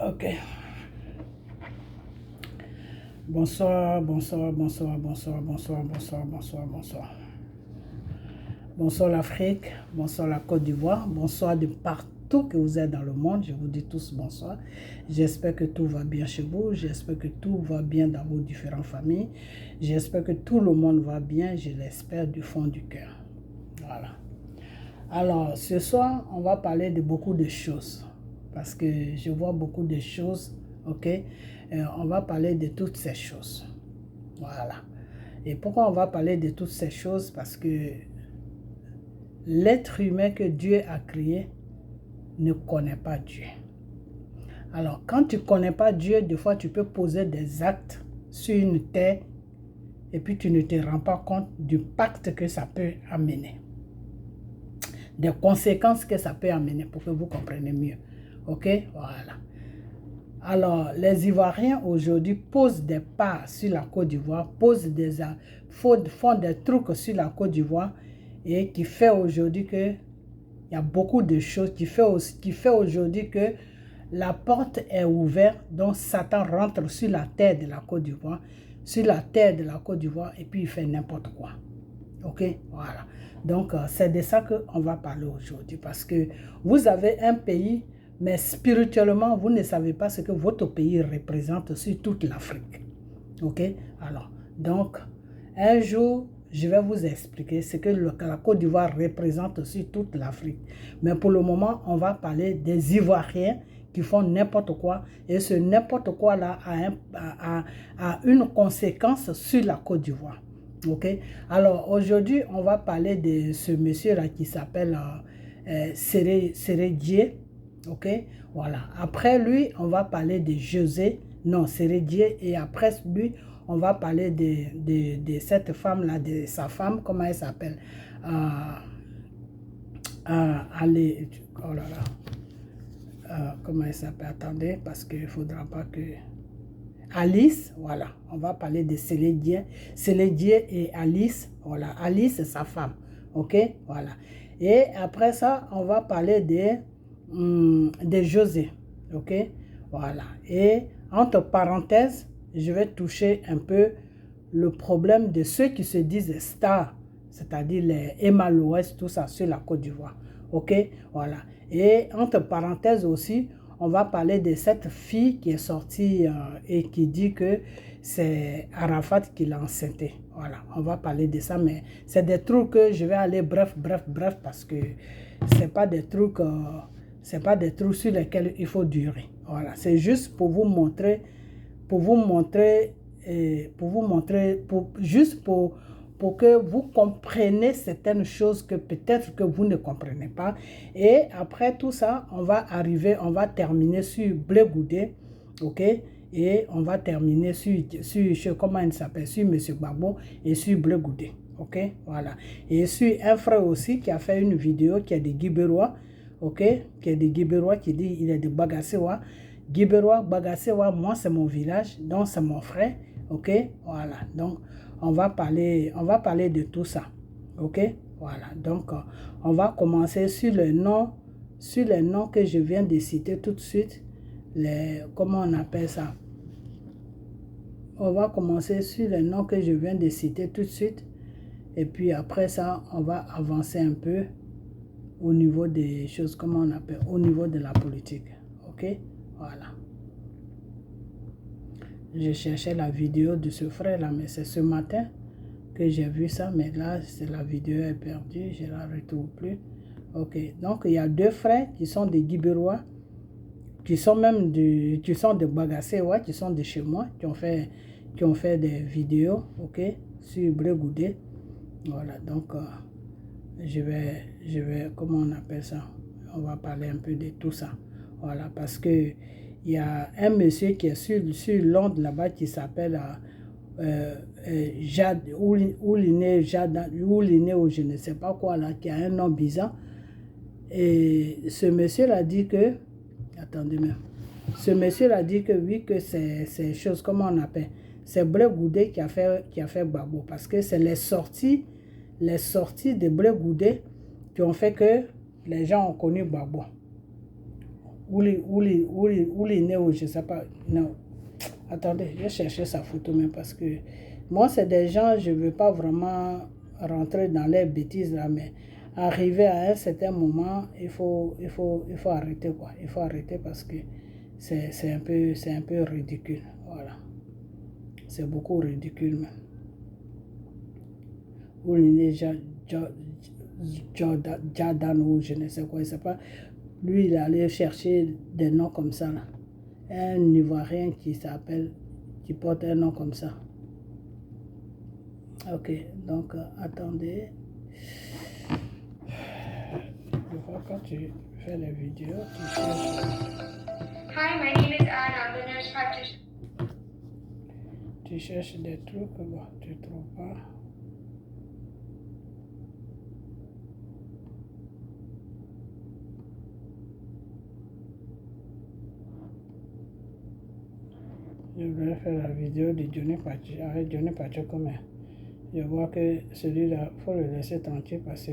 Ok. Bonsoir, bonsoir, bonsoir, bonsoir, bonsoir, bonsoir, bonsoir, bonsoir. Bonsoir l'Afrique, bonsoir la Côte d'Ivoire, bonsoir de partout que vous êtes dans le monde. Je vous dis tous bonsoir. J'espère que tout va bien chez vous. J'espère que tout va bien dans vos différentes familles. J'espère que tout le monde va bien. Je l'espère du fond du cœur. Voilà. Alors, ce soir, on va parler de beaucoup de choses. Parce que je vois beaucoup de choses, ok? On va parler de toutes ces choses. Voilà. Et pourquoi on va parler de toutes ces choses? Parce que l'être humain que Dieu a créé ne connaît pas Dieu. Alors, quand tu ne connais pas Dieu, des fois, tu peux poser des actes sur une terre et puis tu ne te rends pas compte du pacte que ça peut amener. Des conséquences que ça peut amener pour que vous compreniez mieux. Ok? Voilà. Alors, les Ivoiriens aujourd'hui posent des pas sur la Côte d'Ivoire, font des trucs sur la Côte d'Ivoire et qui fait aujourd'hui que il y a beaucoup de choses qui fait aujourd'hui que la porte est ouverte, donc Satan rentre sur la terre de la Côte d'Ivoire, et puis il fait n'importe quoi. Ok, voilà. Donc, c'est de ça qu'on va parler aujourd'hui. Parce que vous avez un pays, mais spirituellement, vous ne savez pas ce que votre pays représente sur toute l'Afrique. Ok, alors, donc, un jour, je vais vous expliquer ce que la Côte d'Ivoire représente sur toute l'Afrique. Mais pour le moment, on va parler des Ivoiriens qui font n'importe quoi. Et ce n'importe quoi-là a une conséquence sur la Côte d'Ivoire. Ok, alors aujourd'hui on va parler de ce monsieur là qui s'appelle Séré Dié. Ok, voilà. Après lui on va parler de José, non Séré Dié, et après lui on va parler de cette femme là, de sa femme, comment elle s'appelle, allez, oh là là, comment elle s'appelle, attendez parce qu'il ne faudra pas que... Alice, voilà, on va parler de Célédier et Alice, voilà, Alice c'est sa femme, ok, voilà. Et après ça, on va parler de José, ok, voilà. Et entre parenthèses, je vais toucher un peu le problème de ceux qui se disent stars, c'est-à-dire les Emma l'Ouest, tout ça sur la Côte d'Ivoire, ok, voilà. Et entre parenthèses aussi, on va parler de cette fille qui est sortie et qui dit que c'est Arafat qui l'a enceinté. Voilà, on va parler de ça, mais c'est des trucs que je vais aller bref, parce que c'est pas des trucs sur lesquels il faut durer. Voilà, c'est juste pour vous montrer, pour que vous compreniez certaines choses que peut-être que vous ne comprenez pas. Et après tout ça, on va terminer sur Blé Goudé, ok? Et on va terminer sur comment il s'appelle, sur M. Gbagbo et sur Blé Goudé, ok? Voilà. Et sur un frère aussi qui a fait une vidéo qui est de Guibérois, ok? Qui est de Guibérois, qui dit il est de Bagassewa. Guibérois, Bagassewa, moi c'est mon village, donc c'est mon frère, ok? Voilà. Donc, on va parler de tout ça, ok, voilà. Donc on va commencer sur les noms que je viens de citer tout de suite, comment on appelle ça, on va commencer sur les noms que je viens de citer tout de suite, et puis après ça on va avancer un peu au niveau des choses, comment on appelle, au niveau de la politique, ok, voilà. Je cherchais la vidéo de ce frère là, mais c'est ce matin que j'ai vu ça, mais là la vidéo est perdue, je la retrouve plus. Ok, donc il y a deux frères qui sont des Guibérois, qui sont de Bagassé, ouais, qui sont de chez moi, qui ont fait des vidéos, ok, sur Blé Goudé. Voilà, donc je vais, comment on appelle ça, on va parler un peu de tout ça. Voilà, parce que il y a un monsieur qui est sur Londres là-bas qui s'appelle Jade, ou je ne sais pas quoi là, qui a un nom bizarre. Et ce monsieur l'a dit que, attendez même, ce monsieur l'a dit que oui, que c'est chose, comment on appelle, c'est Blé Goudé qui a fait Gbagbo, parce que c'est les sorties de Blé Goudé qui ont fait que les gens ont connu Gbagbo. où il est né, ou je ne sais pas. Non. Attendez, je vais chercher sa photo même parce que moi, c'est des gens, je ne veux pas vraiment rentrer dans les bêtises là, mais arriver à un certain moment, il faut arrêter quoi. Il faut arrêter parce que c'est un peu ridicule. Voilà. C'est beaucoup ridicule même. Ou il est Jordan ou je ne sais quoi, je sais pas. Lui, il est allé chercher des noms comme ça là. Un Ivoirien qui porte un nom comme ça. Ok, donc attendez. Je vois quand tu fais les vidéos, tu cherches. Hi, my name is Anne. I'm the nurse practitioner. Tu cherches des trucs, bon, tu trouves pas. Je vais faire la vidéo de Johnny Pacheco, avec Johnny Pacheco, mais je vois que celui-là, il faut le laisser tranquille parce que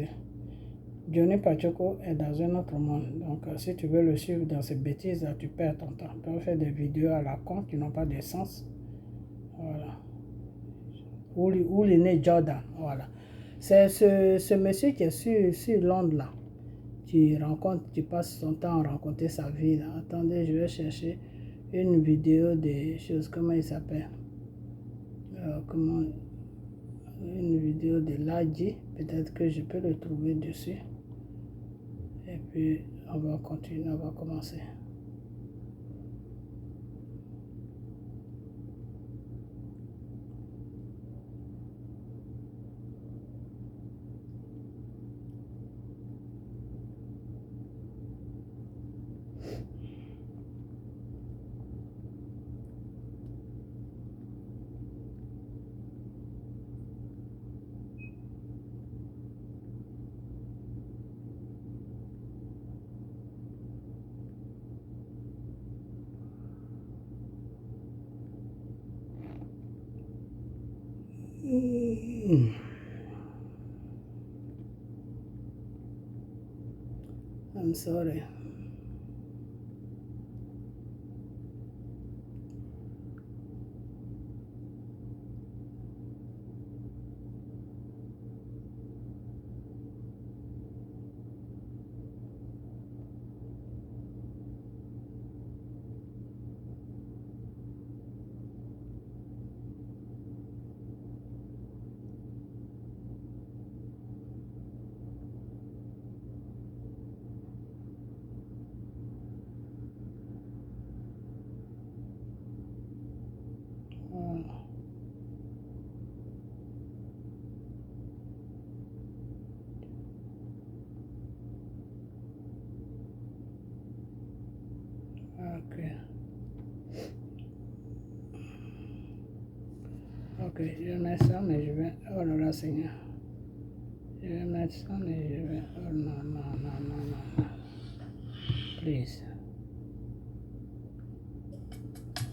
Johnny Pacheco est dans un autre monde. Donc, si tu veux le suivre dans ces bêtises-là, tu perds ton temps. Tu peux faire des vidéos à la con qui n'ont pas de sens. Voilà. Où il est né Jordan. Voilà. C'est ce monsieur qui est sur Londres là. Tu passes son temps à rencontrer sa vie là. Attendez, je vais chercher une vidéo des choses, comment il s'appelle, une vidéo de Ladji, peut-être que je peux le trouver dessus, et puis on va continuer, on va commencer. I'm sorry. Ok, je vais mettre ça, mais je vais... Oh là là, Seigneur. Je vais mettre ça, mais je vais... Oh non, non, non, non, non. Please.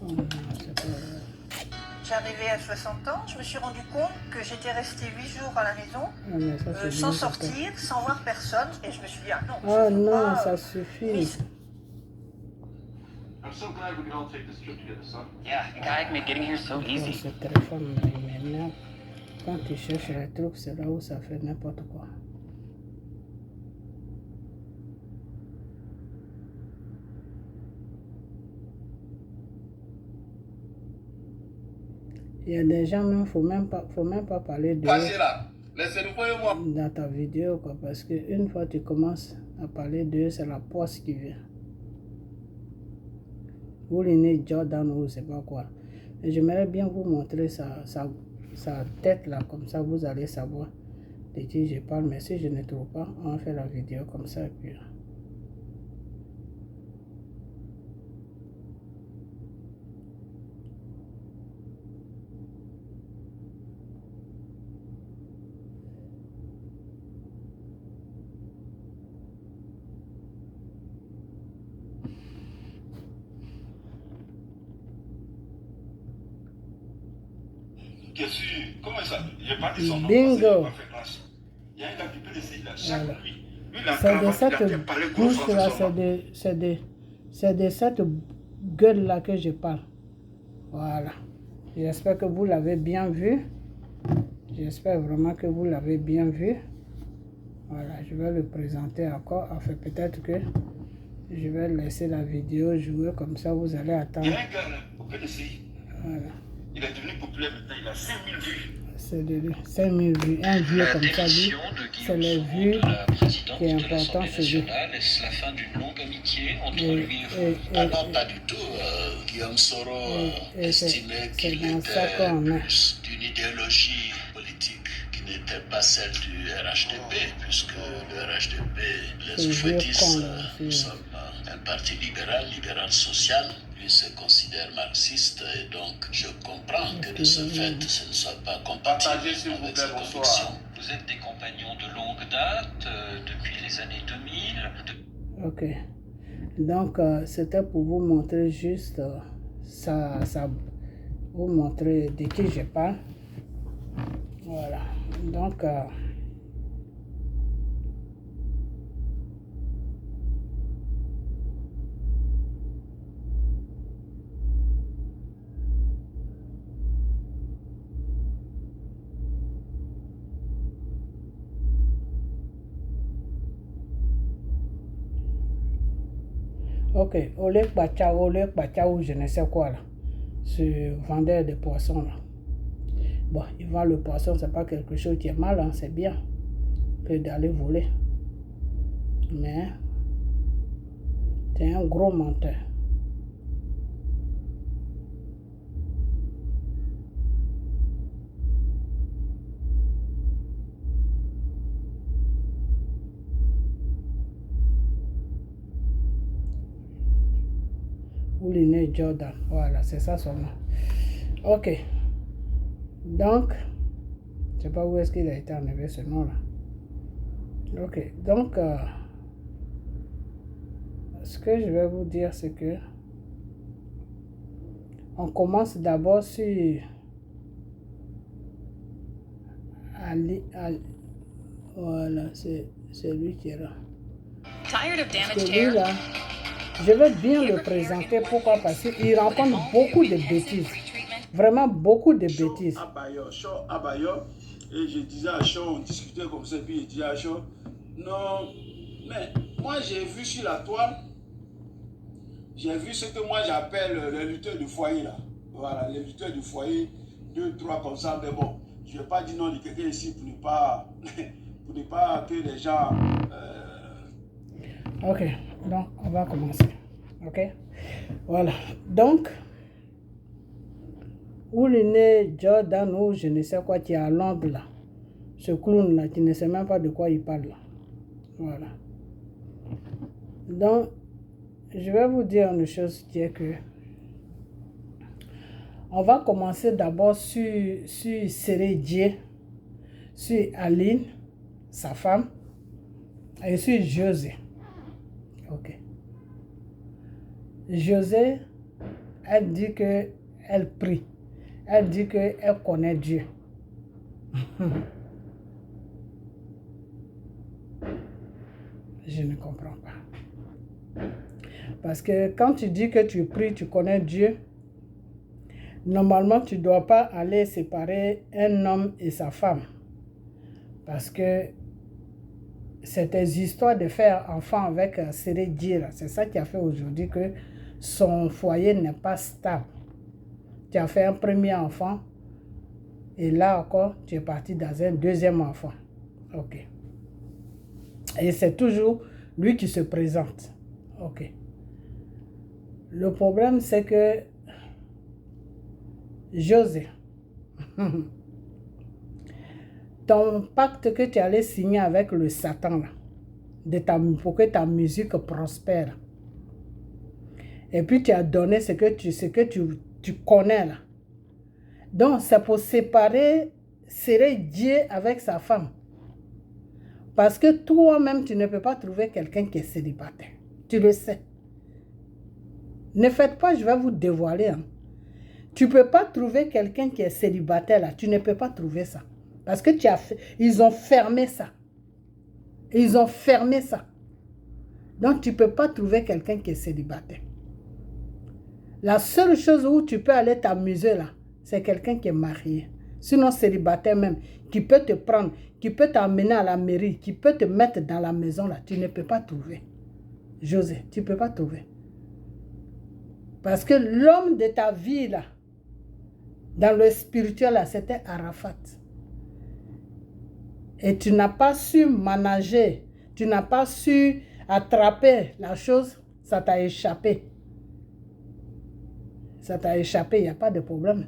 Oh non, c'est pas vrai. J'arrivais à 60 ans, je me suis rendu compte que j'étais restée 8 jours à la maison, sans sortir, sans voir personne, et je me suis dit, ah non, oh non, ça suffit. Oui. I'm so glad we could all take this trip together, son. Yeah, a guy made getting here so easy. Ce téléphone m'énerve. Quand tu cherches les trucs, c'est là où ça fait n'importe quoi. Il y a des gens, même, faut même pas parler de dans ta vidéo, quoi, parce que une fois tu commences à parler d'eux, c'est la poisse qui vient. Ou l'inné Jordan ou c'est pas quoi. Et j'aimerais bien vous montrer sa tête là, comme ça vous allez savoir de qui je parle. Mais si je ne trouve pas, on va faire la vidéo comme ça et puis. Bien sûr, comment ça? J'ai pas dit son nom. Bingo! Il y a un gars qui peut essayer là, chaque nuit. C'est de cette bouche là, C'est de cette gueule-là que je parle. Voilà. J'espère que vous l'avez bien vu. J'espère vraiment que vous l'avez bien vu. Voilà, je vais le présenter encore. Enfin, peut-être que je vais laisser la vidéo jouer comme ça, vous allez attendre. Il y a un gars là, au PDCI. Voilà. Il est devenu populaire maintenant, il a 5000 vues. C'est de 5000 vues. Un vieux comme ça, lui, c'est les vues qui est important chez lui. Est-ce la fin d'une longue amitié entre lui et vous? Ah non, pas du tout. Guillaume Soro estimait qu'il était plus d'une idéologie politique qui n'était pas celle du RHDP, puisque le RHDP, les Oufouettis, nous sommes un parti libéral social. Lui se considère marxiste et donc je comprends que de ce fait, ce ne soit pas compatible avec ses convictions. Vous êtes des compagnons de longue date, depuis les années 2000. Ok. Donc, c'était pour vous montrer juste vous montrer de qui je parle. Voilà. Donc, ok, Olé Pachao, je ne sais quoi là. Ce vendeur de poissons là. Bon, il vend le poisson, c'est pas quelque chose qui est mal, hein, c'est bien que d'aller voler. Mais c'est un gros menteur. Ouliné Jordan, voilà, c'est ça son nom. Ok. Donc, je ne sais pas où est-ce qu'il a été enlevé ce nom-là. Ok, donc, ce que je vais vous dire, c'est que on commence d'abord sur Ali, voilà, c'est lui qui est là. Celui là, je vais bien le présenter. Pourquoi? Parce qu'il rencontre beaucoup de bêtises. Vraiment beaucoup de bêtises. À Bayo, et je disais à Shaw, on discutait comme ça, puis je disais à Shaw, non, mais moi j'ai vu sur la toile, j'ai vu ce que moi j'appelle les lutteurs du foyer là. Voilà, les lutteurs du foyer, 2, 3 comme ça, mais bon, je ne vais pas dire non de quelqu'un ici pour ne pas, que les gens... Ok, donc on va commencer. Ok, voilà. Donc, Ouliné Jordan ou je ne sais quoi qui est à Londres là. Ce clown là qui ne sait même pas de quoi il parle là. Voilà. Donc, je vais vous dire une chose qui est que on va commencer d'abord sur Sérédier, sur Aline, sa femme, et sur José. Ok. José, elle dit qu'elle prie. Elle dit qu'elle connaît Dieu. Je ne comprends pas. Parce que quand tu dis que tu pries, tu connais Dieu, normalement, tu ne dois pas aller séparer un homme et sa femme. Parce que c'est des histoires de faire enfant avec Sérédier. C'est ça qui a fait aujourd'hui que son foyer n'est pas stable. Tu as fait un premier enfant et là encore, tu es parti dans un deuxième enfant. Ok. Et c'est toujours lui qui se présente. Ok. Le problème, c'est que José, ton pacte que tu allais signer avec le Satan, là, pour que ta musique prospère, et puis tu as donné ce que tu connais là. Donc, c'est pour séparer Sérédier avec sa femme. Parce que toi-même, tu ne peux pas trouver quelqu'un qui est célibataire. Tu le sais. Ne faites pas, je vais vous dévoiler. Hein. Tu ne peux pas trouver quelqu'un qui est célibataire là. Tu ne peux pas trouver ça. Parce que ils ont fermé ça. Ils ont fermé ça. Donc, tu ne peux pas trouver quelqu'un qui est célibataire. La seule chose où tu peux aller t'amuser là, c'est quelqu'un qui est marié. Sinon célibataire même, qui peut te prendre, qui peut t'emmener à la mairie, qui peut te mettre dans la maison là, tu ne peux pas trouver. José, tu ne peux pas trouver. Parce que l'homme de ta vie là, dans le spirituel là, c'était Arafat. Et tu n'as pas su manager, tu n'as pas su attraper la chose, ça t'a échappé. Ça t'a échappé, il n'y a pas de problème.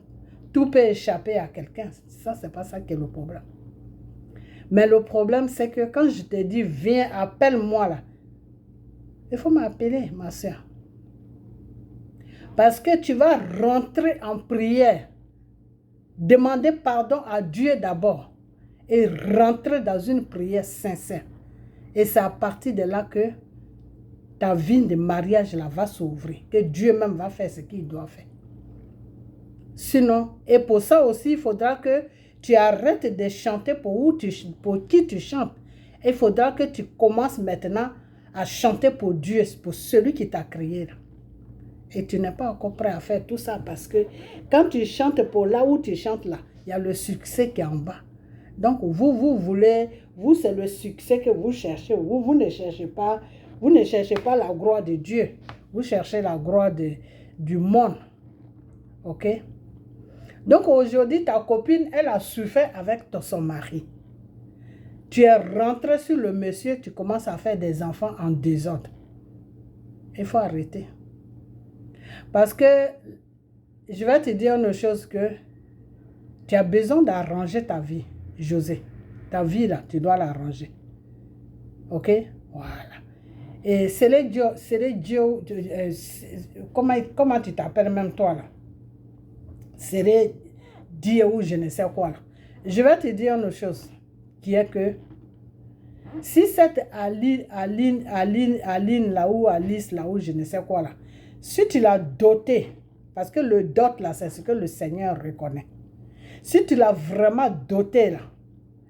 Tout peut échapper à quelqu'un. Ça, c'est pas ça qui est le problème. Mais le problème, c'est que quand je te dis, viens, appelle-moi là, il faut m'appeler, ma soeur. Parce que tu vas rentrer en prière, demander pardon à Dieu d'abord et rentrer dans une prière sincère. Et c'est à partir de là que ta vie de mariage là va s'ouvrir, que Dieu même va faire ce qu'il doit faire. Sinon, et pour ça aussi, il faudra que tu arrêtes de chanter pour qui tu chantes. Il faudra que tu commences maintenant à chanter pour Dieu, pour celui qui t'a créé là. Et tu n'es pas encore prêt à faire tout ça parce que quand tu chantes pour là où tu chantes là, il y a le succès qui est en bas. Donc vous c'est le succès que vous cherchez. Vous ne cherchez pas la gloire de Dieu. Vous cherchez la gloire du monde. Ok? Donc aujourd'hui, ta copine, elle a souffert avec son mari. Tu es rentré sur le monsieur, tu commences à faire des enfants en désordre. Il faut arrêter. Parce que, je vais te dire une chose que tu as besoin d'arranger ta vie, José. Ta vie là, tu dois l'arranger. Ok? Voilà. Et c'est les dieux, comment tu t'appelles même toi là? C'est les dieux ou je ne sais quoi là. Je vais te dire une chose, qui est que si cette Aline là ou Alice là ou je ne sais quoi là, si tu l'as doté, parce que le dot là, c'est ce que le Seigneur reconnaît. Si tu l'as vraiment doté là,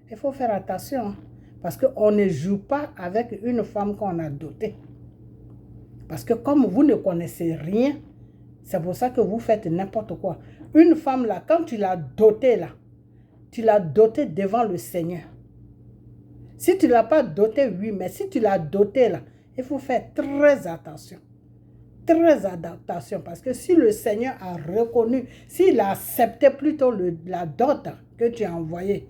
il faut faire attention. Hein, parce qu'on ne joue pas avec une femme qu'on a dotée. Parce que comme vous ne connaissez rien, c'est pour ça que vous faites n'importe quoi. Une femme là, quand tu l'as dotée là, tu l'as dotée devant le Seigneur. Si tu ne l'as pas dotée, oui, mais si tu l'as dotée là, il faut faire très attention. Très attention, parce que si le Seigneur a reconnu, s'il a accepté plutôt la dot que tu as envoyée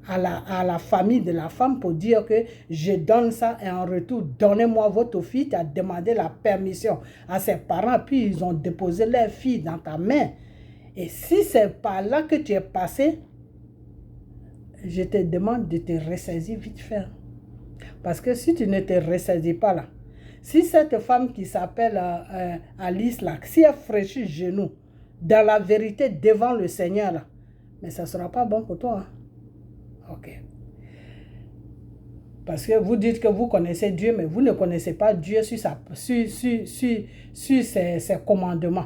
à la famille de la femme pour dire que je donne ça et en retour, donnez-moi votre fille, tu as demandé la permission à ses parents, puis ils ont déposé leur fille dans ta main. Et si c'est par là que tu es passé, je te demande de te ressaisir vite fait. Parce que si tu ne te ressaisis pas là, si cette femme qui s'appelle Alice là, si elle fraîchit le genou, dans la vérité devant le Seigneur là, mais ça ne sera pas bon pour toi. Hein? Ok. Parce que vous dites que vous connaissez Dieu, mais vous ne connaissez pas Dieu sur ses commandements.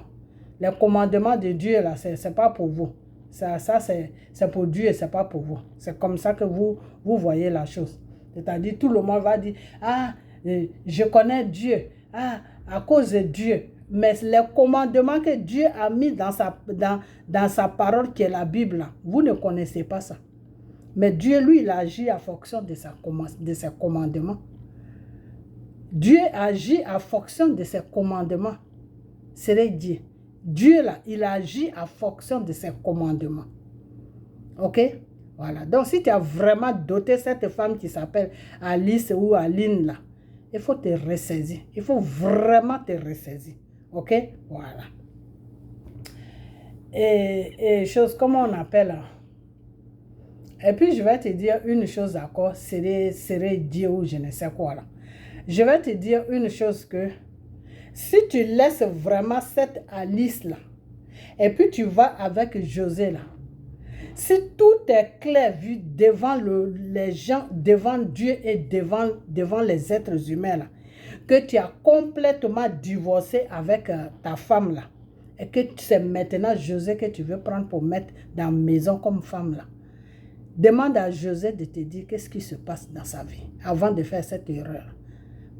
Les commandements de Dieu là, c'est pas pour vous. Ça c'est pour Dieu et c'est pas pour vous. C'est comme ça que vous voyez la chose. C'est-à-dire tout le monde va dire, ah, je connais Dieu, ah, à cause de Dieu. Mais les commandements que Dieu a mis dans sa parole qui est la Bible, là, vous ne connaissez pas ça. Mais Dieu, lui, il agit en fonction de ses commandements. Dieu agit en fonction de ses commandements. C'est Dieu. Dieu, là, il agit en fonction de ses commandements. Ok? Voilà. Donc, si tu as vraiment doté cette femme qui s'appelle Alice ou Aline, là, il faut te ressaisir. Il faut vraiment te ressaisir. Ok? Voilà. Et chose, comment on appelle là? Et puis, je vais te dire une chose encore, c'est Dieu ou je ne sais quoi là. Je vais te dire une chose que, si tu laisses vraiment cette Alice là, et puis tu vas avec José là, si tout est clair vu devant les gens, devant Dieu et devant les êtres humains là, que tu as complètement divorcé avec ta femme là, et que c'est maintenant José que tu veux prendre pour mettre dans la maison comme femme là, demande à José de te dire qu'est-ce qui se passe dans sa vie avant de faire cette erreur.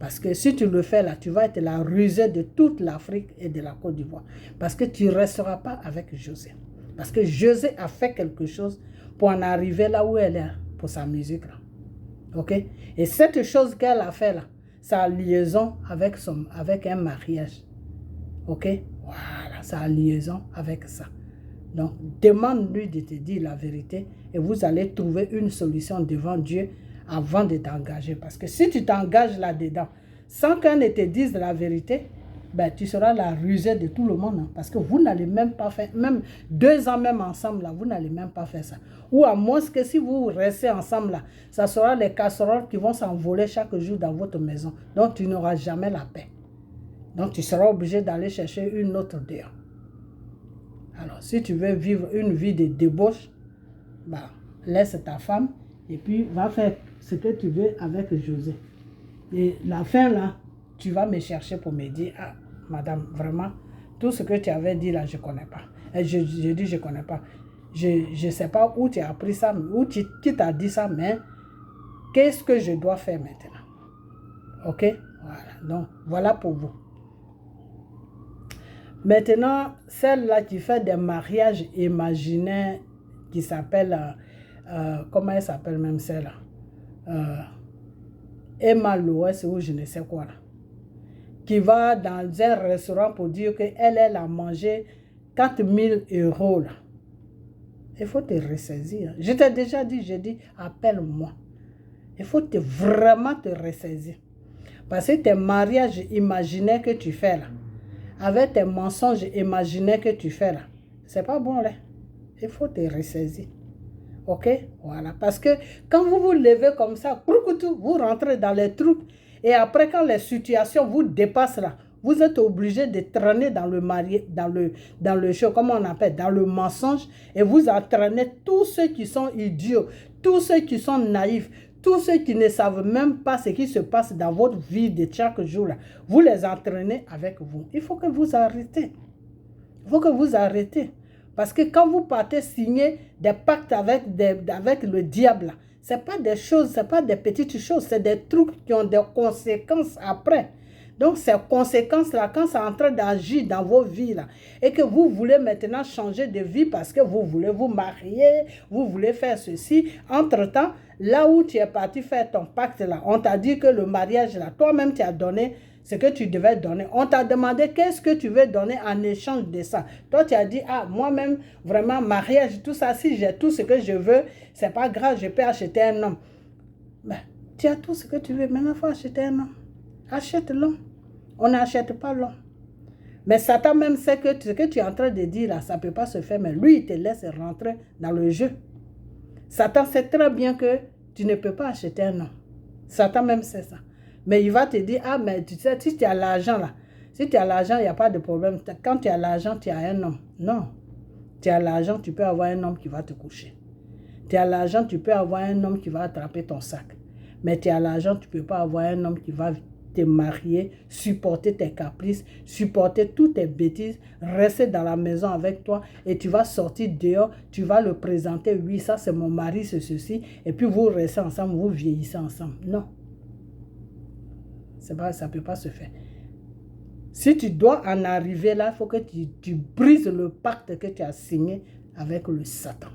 Parce que si tu le fais là, tu vas être la rusée de toute l'Afrique et de la Côte d'Ivoire. Parce que tu ne resteras pas avec José. Parce que José a fait quelque chose pour en arriver là où elle est, pour sa musique là. Ok? Et cette chose qu'elle a fait là, sa liaison avec un mariage. Ok? Voilà, sa liaison avec ça. Donc, demande-lui de te dire la vérité et vous allez trouver une solution devant Dieu avant de t'engager. Parce que si tu t'engages là-dedans, sans qu'un ne te dise la vérité, ben, tu seras la rusée de tout le monde. Hein, parce que vous n'allez même pas faire, même 2 ans même ensemble, là, vous n'allez même pas faire ça. Ou à moins que si vous restez ensemble, là, ça sera les casseroles qui vont s'envoler chaque jour dans votre maison. Donc, tu n'auras jamais la paix. Donc, tu seras obligé d'aller chercher une autre dehors. Alors, si tu veux vivre une vie de débauche, bah, laisse ta femme et puis va faire ce que tu veux avec José. Et la fin là, tu vas me chercher pour me dire, ah, madame, vraiment, tout ce que tu avais dit là, je ne connais pas. Et je dis, je ne connais pas. Je ne sais pas où tu as appris ça, qui t'a dit ça, mais qu'est-ce que je dois faire maintenant? Ok? Voilà. Donc, voilà pour vous. Maintenant, celle-là qui fait des mariages imaginaires, qui s'appelle, comment elle s'appelle même celle-là? Emma Loès ou je ne sais quoi là. Qui va dans un restaurant pour dire qu'elle a mangé 4 000 € là. Il faut te ressaisir. Je t'ai déjà dit, j'ai dit, appelle-moi. Il faut vraiment te ressaisir. Parce que tes mariages imaginaires que tu fais là, avec tes mensonges imaginaires que tu fais là, c'est pas bon là. Il faut te ressaisir. Ok? Voilà. Parce que quand vous vous levez comme ça, vous rentrez dans les trucs. Et après, quand les situations vous dépassent là, vous êtes obligé de traîner dans le show, comment on appelle, dans le mensonge. Et vous entraînez tous ceux qui sont idiots, tous ceux qui sont naïfs, tous ceux qui ne savent même pas ce qui se passe dans votre vie de chaque jour là. Vous les entraînez avec vous. Il faut que vous arrêtez. Il faut que vous arrêtez. Parce que quand vous partez signer des pactes avec le diable, ce n'est pas des choses, ce n'est pas des petites choses, c'est des trucs qui ont des conséquences après. Donc, ces conséquences-là, quand c'est en train d'agir dans vos vies, là, et que vous voulez maintenant changer de vie parce que vous voulez vous marier, vous voulez faire ceci, entre-temps, là où tu es parti faire ton pacte, là, on t'a dit que le mariage, là, toi-même, tu as donné ce que tu devais donner. On t'a demandé qu'est-ce que tu veux donner en échange de ça. Toi, tu as dit, ah, moi-même, vraiment, mariage, tout ça, si j'ai tout ce que je veux, c'est pas grave, je peux acheter un homme. Ben, tu as tout ce que tu veux, maintenant, il faut acheter un homme. Achète l'homme. On n'achète pas l'homme. Mais Satan même sait que ce que tu es en train de dire là, ça ne peut pas se faire, mais lui, il te laisse rentrer dans le jeu. Satan sait très bien que tu ne peux pas acheter un homme. Satan même sait ça. Mais il va te dire, ah, mais tu sais, si tu as l'argent là, si tu as l'argent, il n'y a pas de problème. Quand tu as l'argent, tu as un homme. Non. Tu as l'argent, tu peux avoir un homme qui va te coucher. Tu as l'argent, tu peux avoir un homme qui va attraper ton sac. Mais tu as l'argent, tu ne peux pas avoir un homme qui va te marier, supporter tes caprices, supporter toutes tes bêtises, rester dans la maison avec toi et tu vas sortir dehors, tu vas le présenter, oui, ça c'est mon mari, c'est ceci, et puis vous restez ensemble, vous vieillissez ensemble. Non. Ça ne peut pas se faire. Si tu dois en arriver là, il faut que tu brises le pacte que tu as signé avec le Satan.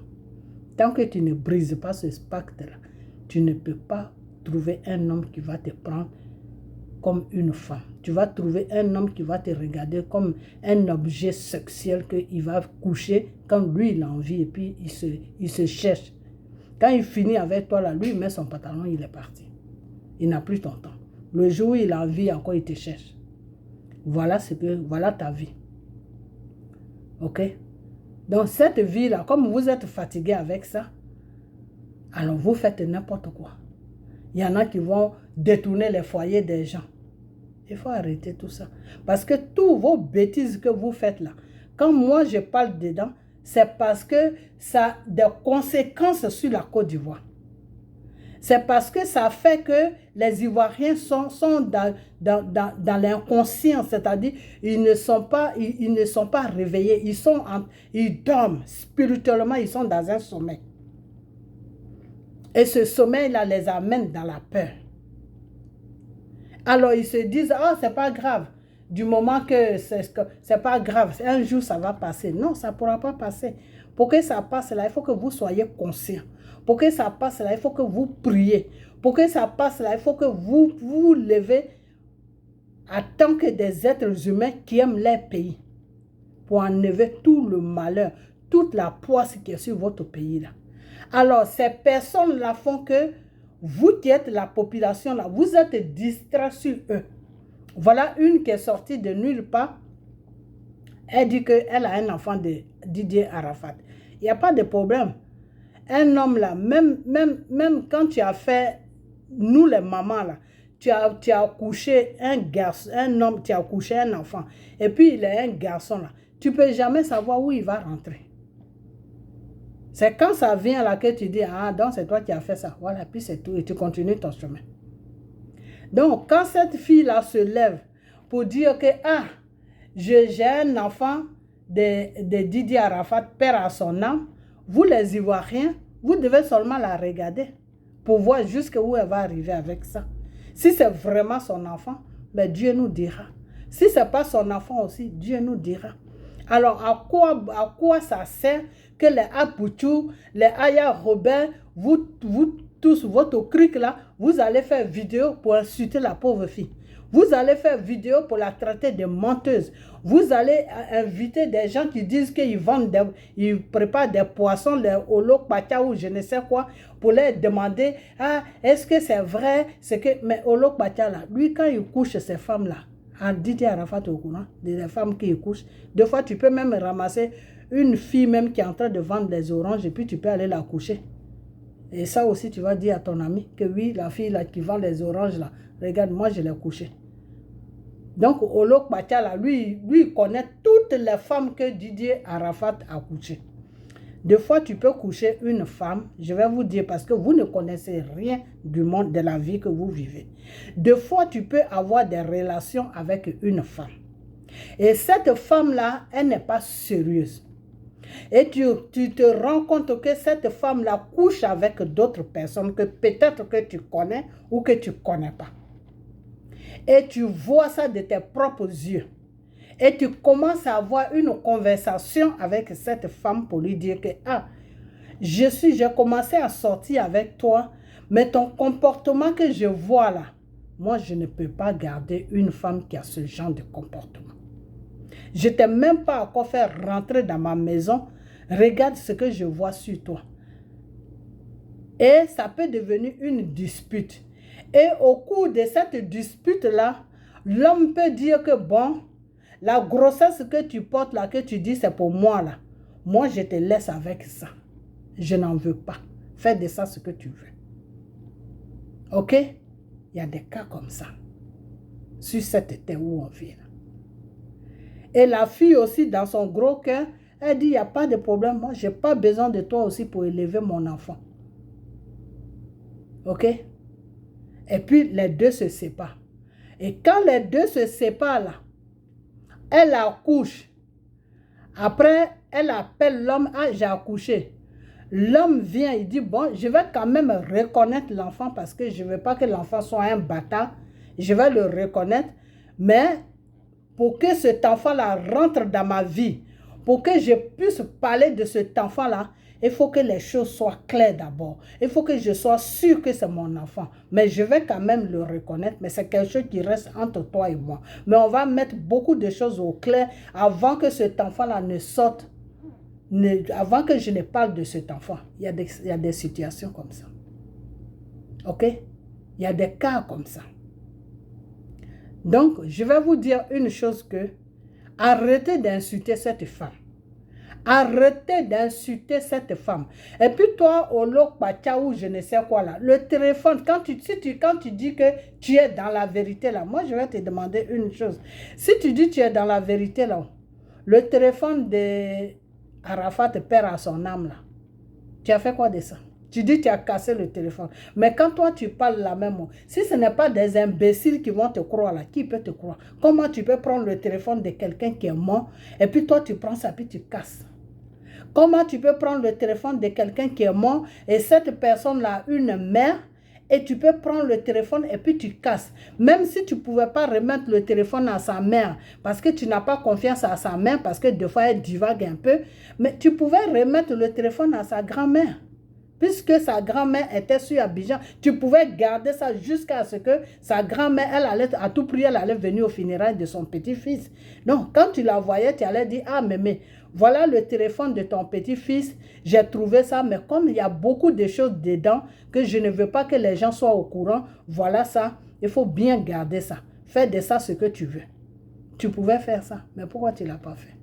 Tant que tu ne brises pas ce pacte-là, tu ne peux pas trouver un homme qui va te prendre comme une femme. Tu vas trouver un homme qui va te regarder comme un objet sexuel qu'il va coucher quand lui il a envie et puis il se cherche. Quand il finit avec toi là, lui il met son pantalon, il est parti. Il n'a plus ton temps. Le jour où il a envie encore, il te cherche. Voilà ta vie. Ok? Donc cette vie-là, comme vous êtes fatigué avec ça, alors vous faites n'importe quoi. Il y en a qui vont détourner les foyers des gens. Il faut arrêter tout ça. Parce que toutes vos bêtises que vous faites là, quand moi je parle dedans, c'est parce que ça a des conséquences sur la Côte d'Ivoire. C'est parce que ça fait que les Ivoiriens sont dans l'inconscient, c'est-à-dire ils ne sont pas réveillés, ils dorment spirituellement, ils sont dans un sommeil. Et ce sommeil-là les amène dans la peur. Alors, ils se disent, oh, c'est pas grave. Du moment que c'est pas grave, un jour, ça va passer. Non, ça ne pourra pas passer. Pour que ça passe là, il faut que vous soyez conscient. Pour que ça passe là, il faut que vous priez. Pour que ça passe là, il faut que vous vous levez en tant que des êtres humains qui aiment leur pays. Pour enlever tout le malheur, toute la poisse qui est sur votre pays là. Alors, ces personnes-là font que vous qui êtes la population là, vous êtes distraits sur eux. Voilà une qui est sortie de nulle part. Elle dit qu'elle a un enfant de Didier Arafat. Il n'y a pas de problème. Un homme là, même quand tu as fait, nous les mamans là, tu as accouché un garçon, un homme, tu as accouché un enfant, et puis il est un garçon là, tu ne peux jamais savoir où il va rentrer. C'est quand ça vient là que tu dis, ah, donc c'est toi qui as fait ça. Voilà, puis c'est tout, et tu continues ton chemin. Donc, quand cette fille-là se lève pour dire que, ah, j'ai un enfant de Didier Arafat, père à son âme, vous les Ivoiriens, vous devez seulement la regarder pour voir jusqu'où elle va arriver avec ça. Si c'est vraiment son enfant, ben Dieu nous dira. Si ce n'est pas son enfant aussi, Dieu nous dira. Alors, à quoi ça sert que les Apoutou, les Aya Robert, vous tous, votre cric là, vous allez faire vidéo pour insulter la pauvre fille. Vous allez faire vidéo pour la traiter de menteuse. Vous allez inviter des gens qui disent qu'ils vendent, ils préparent des poissons, les Olok Pacha ou je ne sais quoi, pour leur demander, ah, est-ce que c'est vrai? Mais Olok Pacha là, lui quand il couche ces femmes là, à Didier Arafat au courant, des femmes qui couchent, des fois tu peux même ramasser une fille même qui est en train de vendre des oranges et puis tu peux aller la coucher. Et ça aussi, tu vas dire à ton ami que oui, la fille là qui vend les oranges là, regarde, moi je l'ai couchée. Donc, Olok Bacha là, lui, il connaît toutes les femmes que Didier Arafat a couchées. Des fois, tu peux coucher une femme, je vais vous dire, parce que vous ne connaissez rien du monde, de la vie que vous vivez. Des fois, tu peux avoir des relations avec une femme. Et cette femme-là, elle n'est pas sérieuse. Et tu te rends compte que cette femme-là couche avec d'autres personnes que peut-être que tu connais ou que tu ne connais pas. Et tu vois ça de tes propres yeux. Et tu commences à avoir une conversation avec cette femme pour lui dire que ah, j'ai commencé à sortir avec toi, mais ton comportement que je vois là, moi je ne peux pas garder une femme qui a ce genre de comportement. Je ne t'ai même pas encore fait rentrer dans ma maison. Regarde ce que je vois sur toi. Et ça peut devenir une dispute. Et au cours de cette dispute-là, l'homme peut dire que bon, la grossesse que tu portes là, que tu dis c'est pour moi là. Moi, je te laisse avec ça. Je n'en veux pas. Fais de ça ce que tu veux. Ok? Il y a des cas comme ça. Sur cette terre où on vit là. Et la fille aussi, dans son gros cœur, elle dit, il n'y a pas de problème. Moi, je n'ai pas besoin de toi aussi pour élever mon enfant. Ok? Et puis, les deux se séparent. Et quand les deux se séparent là, elle accouche. Après, elle appelle l'homme, ah, j'ai accouché. L'homme vient, il dit, bon, je vais quand même reconnaître l'enfant parce que je ne veux pas que l'enfant soit un bâtard. Je vais le reconnaître. Mais pour que cet enfant-là rentre dans ma vie, pour que je puisse parler de cet enfant-là, il faut que les choses soient claires d'abord. Il faut que je sois sûr que c'est mon enfant. Mais je vais quand même le reconnaître, mais c'est quelque chose qui reste entre toi et moi. Mais on va mettre beaucoup de choses au clair avant que cet enfant-là ne sorte, avant que je ne parle de cet enfant. Il y a des situations comme ça. Ok? Il y a des cas comme ça. Donc, je vais vous dire une chose que, arrêtez d'insulter cette femme. Arrêtez d'insulter cette femme. Et puis toi, Olok Pacha ou je ne sais quoi là, le téléphone, quand tu dis que tu es dans la vérité là, moi je vais te demander une chose. Si tu dis que tu es dans la vérité là, le téléphone de Arafat perd à son âme là, tu as fait quoi de ça? Tu dis que tu as cassé le téléphone. Mais quand toi, tu parles la même mot, si ce n'est pas des imbéciles qui vont te croire là, qui peut te croire? Comment tu peux prendre le téléphone de quelqu'un qui est mort et puis toi, tu prends ça puis tu casses? Comment tu peux prendre le téléphone de quelqu'un qui est mort et cette personne-là a une mère Et tu peux prendre le téléphone et puis tu casses. Même si tu ne pouvais pas remettre le téléphone à sa mère, parce que tu n'as pas confiance à sa mère, parce que des fois elle divague un peu, mais tu pouvais remettre le téléphone à sa grand-mère. Puisque sa grand-mère était sur Abidjan, tu pouvais garder ça jusqu'à ce que sa grand-mère, elle allait, à tout prix, elle allait venir au funérailles de son petit-fils. Donc, quand tu la voyais, tu allais dire, ah, mais voilà le téléphone de ton petit-fils, j'ai trouvé ça, mais comme il y a beaucoup de choses dedans, que je ne veux pas que les gens soient au courant, voilà ça, il faut bien garder ça. Fais de ça ce que tu veux. Tu pouvais faire ça, mais pourquoi tu ne l'as pas fait?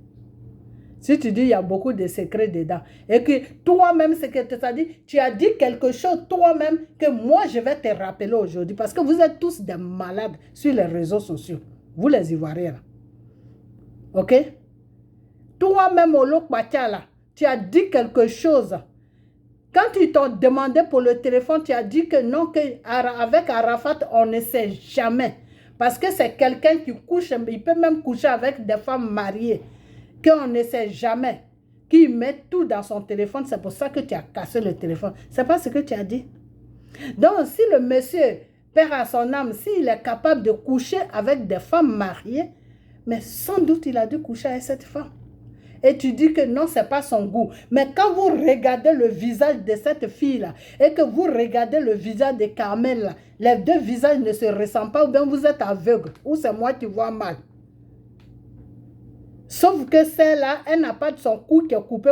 Si tu dis il y a beaucoup de secrets dedans et que toi-même, ce que tu as dit, tu as dit quelque chose toi-même que moi, je vais te rappeler aujourd'hui parce que vous êtes tous des malades sur les réseaux sociaux. Vous les Ivoiriens. Ok? Toi-même, Olo Kwacha, là, tu as dit quelque chose. Quand ils t'ont demandé pour le téléphone, tu as dit que non, qu'avec Arafat, on ne sait jamais. Parce que c'est quelqu'un qui couche, il peut même coucher avec des femmes mariées. Qu'on ne sait jamais, qu'il met tout dans son téléphone, c'est pour ça que tu as cassé le téléphone. C'est pas ce que tu as dit. Donc, si le monsieur perd à son âme, s'il est capable de coucher avec des femmes mariées, mais sans doute il a dû coucher avec cette femme. Et tu dis que non, c'est pas son goût. Mais quand vous regardez le visage de cette fille-là, et que vous regardez le visage de Carmel, là, les deux visages ne se ressemblent pas, ou bien vous êtes aveugle, ou c'est moi qui vois mal. Sauf que celle-là, elle n'a pas de son cou qui est coupé,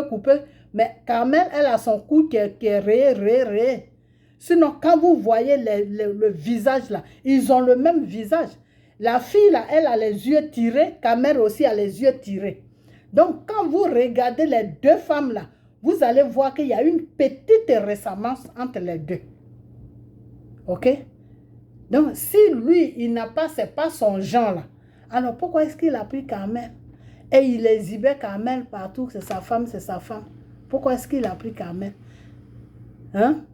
mais Carmel, elle a son cou qui est rayé. Sinon, quand vous voyez le visage là, ils ont le même visage. La fille là, elle a les yeux tirés, Carmel aussi a les yeux tirés. Donc, quand vous regardez les deux femmes là, vous allez voir qu'il y a une petite ressemblance entre les deux. Ok? Donc, si lui, il n'a pas, c'est pas son genre là, alors pourquoi est-ce qu'il a pris Carmel? Et il exhibait Carmel partout, c'est sa femme, c'est sa femme. Pourquoi est-ce qu'il a pris Carmel? Hein?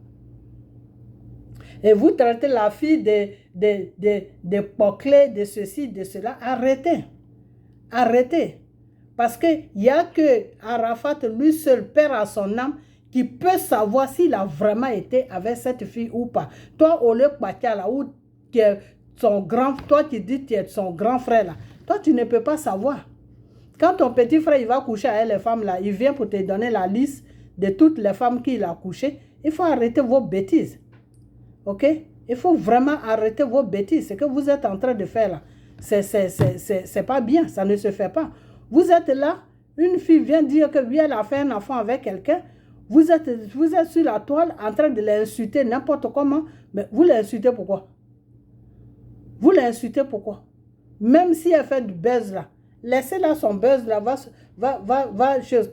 Et vous traitez la fille de poclés, de ceci, de cela. Arrêtez. Arrêtez. Parce qu'il n'y a que Arafat, lui seul, père à son âme, qui peut savoir s'il a vraiment été avec cette fille ou pas. Toi, Ole Kwacha, là, où tu es son grand, toi qui dis que tu es son grand frère, là, toi, tu ne peux pas savoir. Quand ton petit frère il va coucher avec les femmes là, il vient pour te donner la liste de toutes les femmes qu'il a couchées. Il faut arrêter vos bêtises. Ok? Il faut vraiment arrêter vos bêtises. Ce que vous êtes en train de faire là, c'est pas bien. Ça ne se fait pas. Vous êtes là, une fille vient dire que lui, elle a fait un enfant avec quelqu'un. Vous êtes sur la toile en train de l'insulter n'importe comment. Mais vous l'insultez pourquoi? Vous l'insultez pourquoi? Même si elle fait du buzz là. Laissez-la son buzz, là,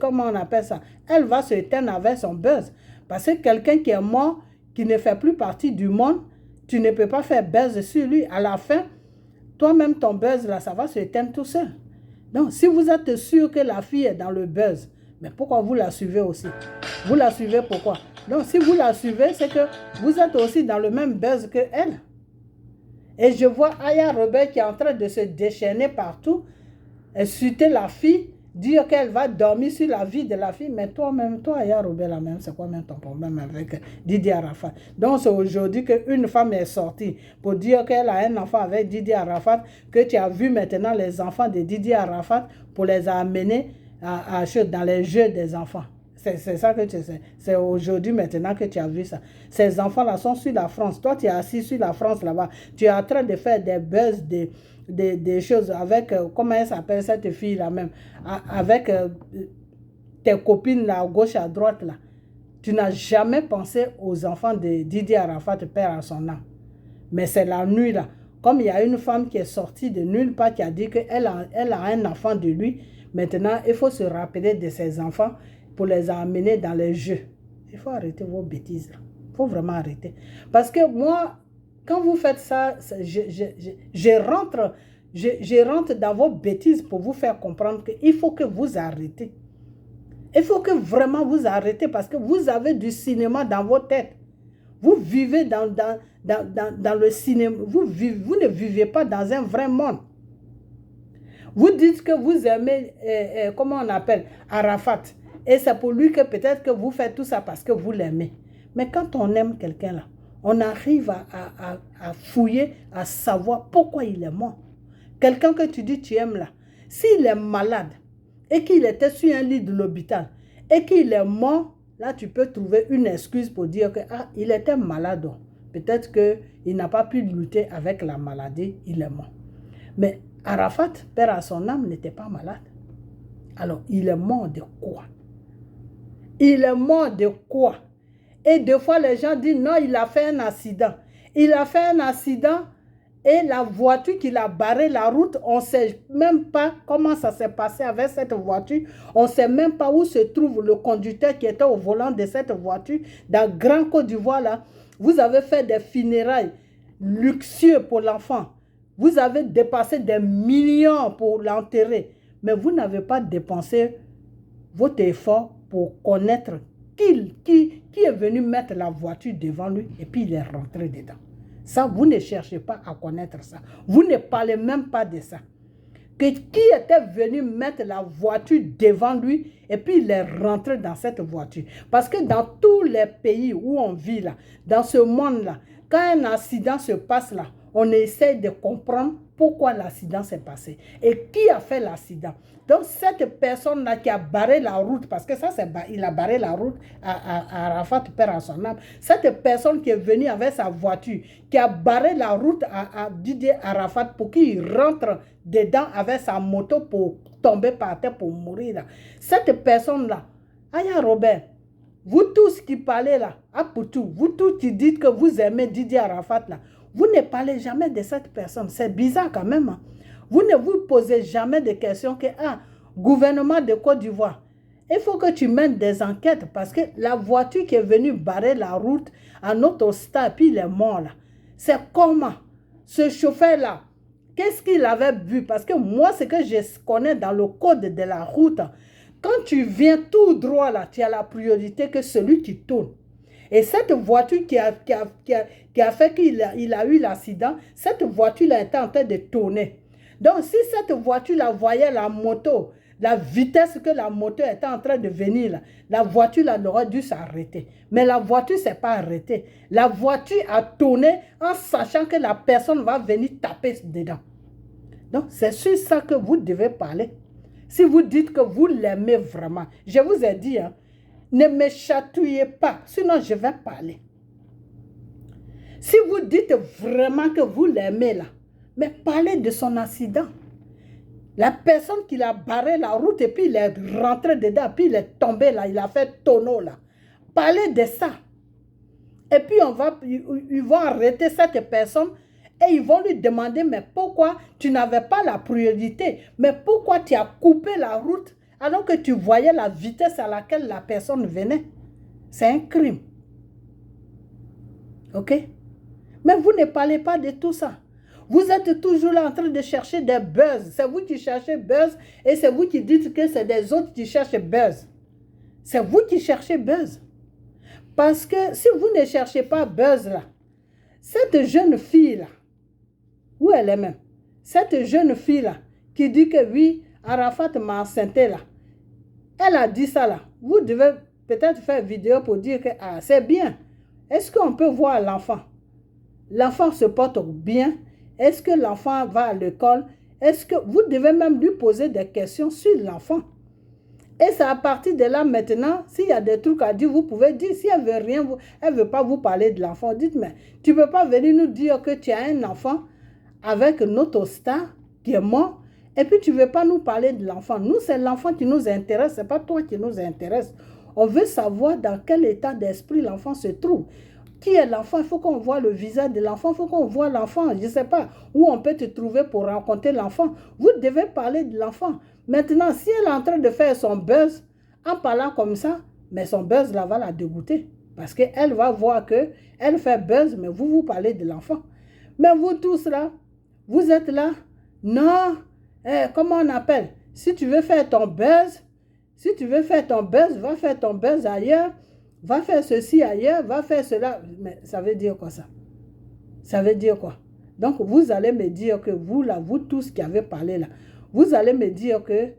comment on appelle ça? Elle va se éteindre avec son buzz. Parce que quelqu'un qui est mort, qui ne fait plus partie du monde, tu ne peux pas faire buzz sur lui. À la fin, toi-même, ton buzz, là, ça va se éteindre tout seul. Donc, si vous êtes sûr que la fille est dans le buzz, mais pourquoi vous la suivez aussi? Vous la suivez pourquoi? Donc, si vous la suivez, c'est que vous êtes aussi dans le même buzz que elle. Et je vois Aya Robert qui est en train de se déchaîner partout, insulter la fille, dire qu'elle va dormir sur la vie de la fille. Mais toi-même, toi, Aya Robert, la même, c'est quoi même ton problème avec Didier Arafat? Donc, c'est aujourd'hui qu'une femme est sortie pour dire qu'elle a un enfant avec Didier Arafat, que tu as vu maintenant les enfants de Didier Arafat pour les amener dans les jeux des enfants. C'est ça que tu sais. C'est aujourd'hui maintenant que tu as vu ça. Ces enfants-là sont sur la France. Toi, tu es assis sur la France là-bas. Tu es en train de faire des buzz, des choses avec, comment elle s'appelle cette fille-là même, avec tes copines là, à gauche, à droite là. Tu n'as jamais pensé aux enfants de Didier Arafat, père à son âme. Mais c'est la nuit là. Comme il y a une femme qui est sortie de nulle part qui a dit qu'elle a un enfant de lui, maintenant il faut se rappeler de ses enfants pour les amener dans les jeux. Il faut arrêter vos bêtises là. Il faut vraiment arrêter. Parce que moi, quand vous faites ça, je rentre dans vos bêtises pour vous faire comprendre qu'il faut que vous arrêtez. Il faut que vraiment vous arrêtez parce que vous avez du cinéma dans vos têtes. Vous vivez dans le cinéma. Vous ne vivez pas dans un vrai monde. Vous dites que vous aimez, comment on appelle, Arafat. Et c'est pour lui que peut-être que vous faites tout ça parce que vous l'aimez. Mais quand on aime quelqu'un là, on arrive à fouiller, à savoir pourquoi il est mort. Quelqu'un que tu dis tu aimes là, s'il est malade et qu'il était sur un lit de l'hôpital et qu'il est mort, là tu peux trouver une excuse pour dire que il était malade. Peut-être qu'il n'a pas pu lutter avec la maladie, il est mort. Mais Arafat, père à son âme, n'était pas malade. Alors, il est mort de quoi? Il est mort de quoi? Et des fois, les gens disent, non, il a fait un accident. Il a fait un accident et la voiture qui l'a barré la route, on ne sait même pas comment ça s'est passé avec cette voiture. On ne sait même pas où se trouve le conducteur qui était au volant de cette voiture. Dans Grand Côte d'Ivoire, là, vous avez fait des funérailles luxueux pour l'enfant. Vous avez dépassé des millions pour l'enterrer. Mais vous n'avez pas dépensé votre effort pour connaître qui est venu mettre la voiture devant lui et puis il est rentré dedans. Ça, vous ne cherchez pas à connaître ça. Vous ne parlez même pas de ça. Qui était venu mettre la voiture devant lui et puis il est rentré dans cette voiture. Parce que dans tous les pays où on vit là, dans ce monde-là, quand un accident se passe là, on essaie de comprendre pourquoi l'accident s'est passé et qui a fait l'accident. Donc, cette personne-là qui a barré la route, parce que ça, il a barré la route à Arafat, père à son âme. Cette personne qui est venue avec sa voiture, qui a barré la route à Didier Arafat pour qu'il rentre dedans avec sa moto pour tomber par terre, pour mourir. Là. Cette personne-là, Aya Robert, vous tous qui parlez là, à Poutou, vous tous qui dites que vous aimez Didier Arafat là, vous ne parlez jamais de cette personne. C'est bizarre quand même. Hein? Vous ne vous posez jamais de questions que, gouvernement de Côte d'Ivoire, il faut que tu mènes des enquêtes parce que la voiture qui est venue barrer la route à notre stade, puis il est mort là. C'est comment ce chauffeur-là, qu'est-ce qu'il avait vu? Parce que moi, ce que je connais dans le code de la route, quand tu viens tout droit là, tu as la priorité que celui qui tourne. Et cette voiture qui a fait qu'il a eu l'accident, cette voiture-là était en train de tourner. Donc, si cette voiture-là voyait la moto, la vitesse que la moto était en train de venir, là, la voiture-là aurait dû s'arrêter. Mais la voiture ne s'est pas arrêtée. La voiture a tourné en sachant que la personne va venir taper dedans. Donc, c'est sur ça que vous devez parler. Si vous dites que vous l'aimez vraiment, je vous ai dit, hein, ne me chatouillez pas, sinon je vais parler. Si vous dites vraiment que vous l'aimez là, mais parlez de son accident. La personne qui l'a barré la route et puis il est rentré dedans, puis il est tombé là, il a fait tonneau là. Parlez de ça. Et puis ils vont arrêter cette personne et ils vont lui demander, mais pourquoi tu n'avais pas la priorité? Mais pourquoi tu as coupé la route alors que tu voyais la vitesse à laquelle la personne venait? C'est un crime. Ok? Mais vous ne parlez pas de tout ça. Vous êtes toujours là en train de chercher des buzz. C'est vous qui cherchez buzz et c'est vous qui dites que c'est des autres qui cherchent buzz. C'est vous qui cherchez buzz. Parce que si vous ne cherchez pas buzz là, cette jeune fille là, où elle est même? Cette jeune fille là, qui dit que oui, Arafat m'a enceinté là. Elle a dit ça là. Vous devez peut-être faire une vidéo pour dire que c'est bien. Est-ce qu'on peut voir l'enfant? L'enfant se porte bien. Est-ce que l'enfant va à l'école? Est-ce que vous devez même lui poser des questions sur l'enfant? Et c'est à partir de là maintenant, s'il y a des trucs à dire, vous pouvez dire. Si elle ne veut rien, elle ne veut pas vous parler de l'enfant, dites, mais tu ne peux pas venir nous dire que tu as un enfant avec notre star qui est mort, et puis tu ne veux pas nous parler de l'enfant. Nous, c'est l'enfant qui nous intéresse, ce n'est pas toi qui nous intéresse. On veut savoir dans quel état d'esprit l'enfant se trouve. Qui est l'enfant? Il faut qu'on voit le visage de l'enfant, il faut qu'on voit l'enfant. Je ne sais pas où on peut te trouver pour rencontrer l'enfant. Vous devez parler de l'enfant. Maintenant, si elle est en train de faire son buzz, en parlant comme ça, mais son buzz là va la dégoûter. Parce qu'elle va voir qu'elle fait buzz, mais vous parlez de l'enfant. Mais vous tous là, vous êtes là. Non, comment on appelle? Si tu veux faire ton buzz, va faire ton buzz ailleurs. Va faire ceci ailleurs, va faire cela. Mais ça veut dire quoi ça? Ça veut dire quoi? Donc vous allez me dire que vous là, vous tous qui avez parlé là, vous allez me dire que